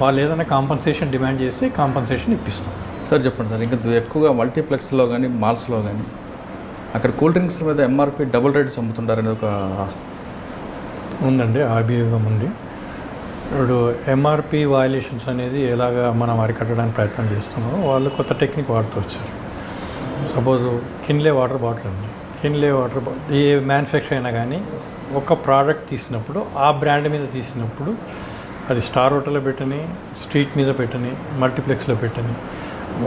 వాళ్ళు ఏదైనా కాంపన్సేషన్ డిమాండ్ చేస్తే కాంపన్సేషన్ ఇప్పిస్తాం. సార్ చెప్పండి సార్, ఇంకా ఎక్కువగా మల్టీప్లెక్స్లో కానీ మాల్స్లో కానీ అక్కడ కూల్ డ్రింక్స్ మీద ఎంఆర్పి డబుల్ రేట్స్ అమ్ముతుంటారనేది ఒక ఉందండి, అభియోగం ఉంది. ఇప్పుడు ఎంఆర్పి వయలేషన్స్ అనేది ఎలాగా మనం అరికట్టడానికి ప్రయత్నం చేస్తున్నామో వాళ్ళు కొత్త టెక్నిక్ వాడుతూ వచ్చారు. సపోజ్ కిన్లే వాటర్ బాటిల్ ఉంది. కిన్లే వాటర్ బాటిల్ ఏ మ్యానుఫ్యాక్చర్ అయినా కానీ ఒక ప్రోడక్ట్ తీసినప్పుడు ఆ బ్రాండ్ మీద తీసినప్పుడు అది స్టార్ హోటల్లో పెట్టని, స్ట్రీట్ మీద పెట్టని, మల్టీప్లెక్స్లో పెట్టని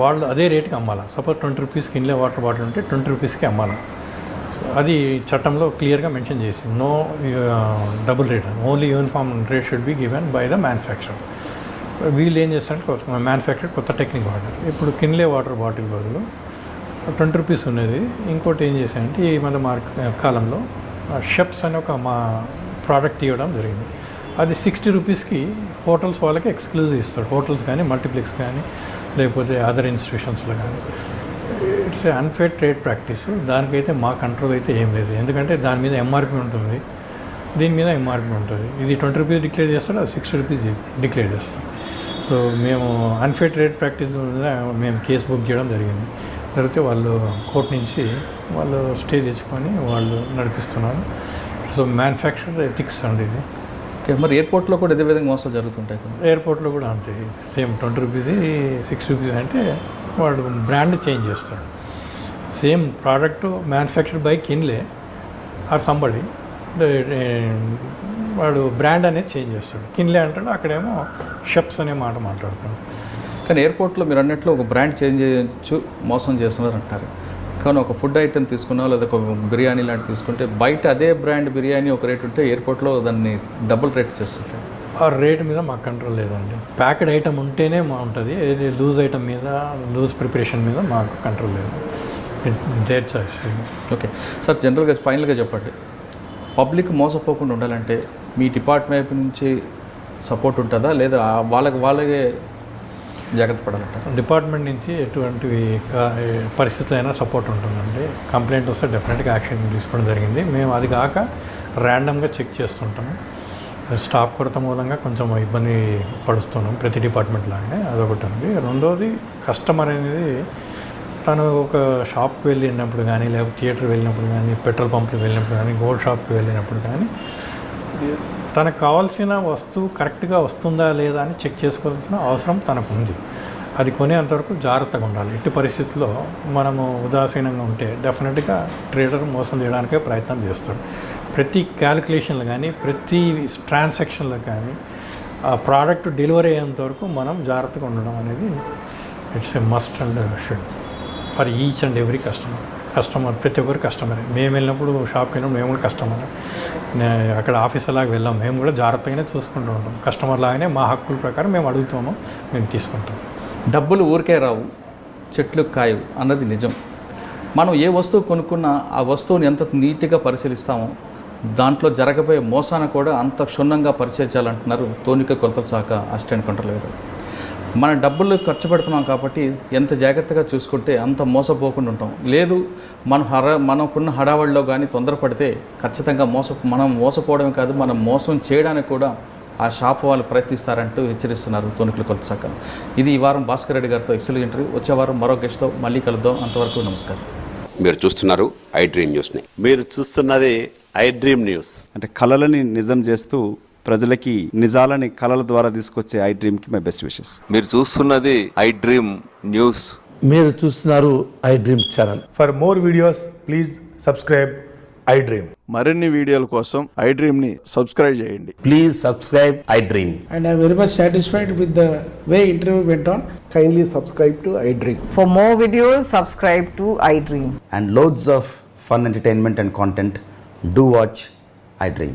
వాళ్ళు అదే రేటుకి అమ్మాలి. Suppose 20 rupees Kinley water bottle ఉంటే 20 rupeesకి అమ్మాలి. అది చట్టంలో క్లియర్గా మెన్షన్ చేసి no double rate, only uniform rate should be given by the manufacture. వీళ్ళు ఏం చేస్తారంటే మ్యానుఫ్యాక్చర్ కొత్త టెక్నిక్ వాడారు. ఇప్పుడు కిన్లే వాటర్ బాటిల్ బదులు 20 rupees ఉన్నది ఇంకోటి ఏం చేశారంటే ఈ మధ్య కాలంలో షెప్స్ అని ఒక మా ప్రోడక్ట్ ఇవ్వడం జరిగింది. అది 60 rupeesకి హోటల్స్ వాళ్ళకి ఎక్స్క్లూజివ్ ఇస్తాడు. హోటల్స్ కానీ, మల్టీప్లెక్స్ కానీ, లేకపోతే అదర్ ఇన్స్టిట్యూషన్స్లో కానీ. It's unfair trade practice. దానికైతే మా కంట్రోల్ అయితే ఏం లేదు. ఎందుకంటే దాని మీద ఎంఆర్పి ఉంటుంది, దీని మీద ఎంఆర్పి ఉంటుంది. ఇది 20 rupees డిక్లేర్ చేస్తాడు, అది 60 rupees డిక్లేర్ చేస్తాం. సో మేము అన్ఫేర్ ట్రేడ్ ప్రాక్టీస్ మీద మేము కేసు బుక్ చేయడం జరిగింది. జరిగితే వాళ్ళు కోర్టు నుంచి వాళ్ళు స్టే తెచ్చుకొని వాళ్ళు నడిపిస్తున్నారు. సో మ్యానుఫ్యాక్చర్ ఎథిక్స్ అండి ఇది. ఓకే, మరి ఎయిర్పోర్ట్లో కూడా ఇదే విధంగా మోసాలు జరుగుతుంటాయి? ఎయిర్పోర్ట్లో కూడా అంతే, సేమ్ 20 rupees 6 rupees అంటే వాడు బ్రాండ్ చేంజ్ చేస్తాడు. Same product manufactured by Kinley or somebody, వాడు బ్రాండ్ అనేది చేంజ్ చేస్తాడు. కిన్లే అంటాడు, అక్కడేమో షెప్స్ అనే మాట మాట్లాడతాడు. కానీ ఎయిర్పోర్ట్లో మీరు అన్నట్లు ఒక బ్రాండ్ చేంజ్ చేయొచ్చు, మోసం చేస్తున్నారు అంటారు. కానీ ఒక ఫుడ్ ఐటెం తీసుకున్నా లేదా ఒక బిర్యానీ లాంటి తీసుకుంటే బయట అదే బ్రాండ్ బిర్యానీ ఒక రేట్ ఉంటే ఎయిర్పోర్ట్లో దాన్ని డబుల్ రేట్ చేస్తుంటారు. ఆ రేట్ మీద మాకు కంట్రోల్ లేదండి. ప్యాకెడ్ ఐటమ్ ఉంటేనే ఉంటుంది. ఏది లూజ్ ఐటమ్ మీద, లూజ్ ప్రిపరేషన్ మీద మాకు కంట్రోల్ లేదు. Their choice. ఓకే సార్, జనరల్గా ఫైనల్గా చెప్పండి, పబ్లిక్ మోసపోకుండా ఉండాలంటే మీ డిపార్ట్మెంట్ వైపు నుంచి సపోర్ట్ ఉంటుందా లేదా వాళ్ళకే జాగ్రత్త పడాలంట? డిపార్ట్మెంట్ నుంచి ఎటువంటి పరిస్థితులైనా సపోర్ట్ ఉంటుందండి. కంప్లైంట్ వస్తే డెఫినెట్గా యాక్షన్ తీసుకోవడం జరిగింది. మేము అది కాక ర్యాండమ్గా చెక్ చేస్తుంటాము. స్టాఫ్ కొరత మూలంగా కొంచెం ఇబ్బంది పడుస్తున్నాం ప్రతి డిపార్ట్మెంట్ లాగానే, అదొకటి ఉంది. రెండోది కస్టమర్ అనేది తను ఒక షాప్కి వెళ్ళినప్పుడు కానీ, లేకపోతే థియేటర్ వెళ్ళినప్పుడు కానీ, పెట్రోల్ పంప్కి వెళ్ళినప్పుడు కానీ, గోల్డ్ షాప్కి వెళ్ళినప్పుడు కానీ తనకు కావాల్సిన వస్తువు కరెక్ట్గా వస్తుందా లేదా అని చెక్ చేసుకోవాల్సిన అవసరం తనకు ఉంది. అది కొనేంతవరకు జాగ్రత్తగా ఉండాలి. ఎట్టి పరిస్థితుల్లో మనము ఉదాసీనంగా ఉంటే డెఫినెట్గా ట్రేడర్ మోసం చేయడానికే ప్రయత్నం చేస్తాడు. ప్రతి క్యాలిక్యులేషన్లు కానీ, ప్రతి ట్రాన్సాక్షన్లు కానీ ఆ ప్రోడక్ట్ డెలివరీ అయ్యేంత వరకు మనం జాగ్రత్తగా ఉండడం అనేది it's a must and should for each and every customer. ప్రతి ఒక్కరు కస్టమరే. మేము వెళ్ళినప్పుడు షాప్కి వెళ్ళినప్పుడు మేము కూడా కస్టమర్. అక్కడ ఆఫీసర్ లాగా వెళ్ళాం, మేము కూడా జాగ్రత్తగానే చూసుకుంటూ ఉంటాం. కస్టమర్ లాగానే మా హక్కుల ప్రకారం మేము అడుగుతాము, మేము తీసుకుంటాం. డబ్బులు ఊరికే రావు, చెట్లు కాయవు అన్నది నిజం. మనం ఏ వస్తువు కొనుక్కున్నా ఆ వస్తువుని ఎంత నీట్గా పరిశీలిస్తామో దాంట్లో జరగబోయే మోసాన్ని కూడా అంత క్షుణ్ణంగా పరిశీలించాలంటున్నారు తూనిక కొలతల శాఖ అసిస్టెంట్ కంట్రోలర్ గారు. మన డబ్బులు ఖర్చు పెడుతున్నాం కాబట్టి ఎంత జాగ్రత్తగా చూసుకుంటే అంత మోసపోకుండా ఉంటాం. లేదు మనకున్న హడావడిలో కానీ తొందరపడితే ఖచ్చితంగా మనం మోసపోవడమే కాదు, మనం మోసం చేయడానికి కూడా ఆ షాప్ వాళ్ళు ప్రయత్నిస్తారంటూ హెచ్చరిస్తున్నారు తూనికల కొలత శాఖ. ఇది ఈ వారం భాస్కర్ రెడ్డి గారితో ఎక్స్క్లూజివ్ ఇంటర్వ్యూ. వచ్చే వారం మరో గెస్ట్తో మళ్ళీ కలుద్దాం. అంతవరకు నమస్కారం. మీరు చూస్తున్నారు ఐ డ్రీమ్ న్యూస్ని. మీరు చూస్తున్నది ఐ డ్రీమ్ న్యూస్. అంటే కళలని నిజం చేస్తూ ప్రజలకి నిజాలని కళల ద్వారా తీసుకొచ్చే ఐ డ్రీమ్కి మై బెస్ట్ విషెస్. మీరు చూస్తున్నది ఐ డ్రీమ్ న్యూస్. మీరు చూస్తున్నారు I dream channel. For more videos please subscribe I dream. మరిన్ని వీడియోల కోసం ఐ డ్రీమ్ని సబ్స్క్రైబ్ చేయండి. Please subscribe I dream. And I'm very much satisfied with the way interview went on. Kindly subscribe to I Dream. For more videos, subscribe to iDream. And loads of fun entertainment and content. Do watch I Dream.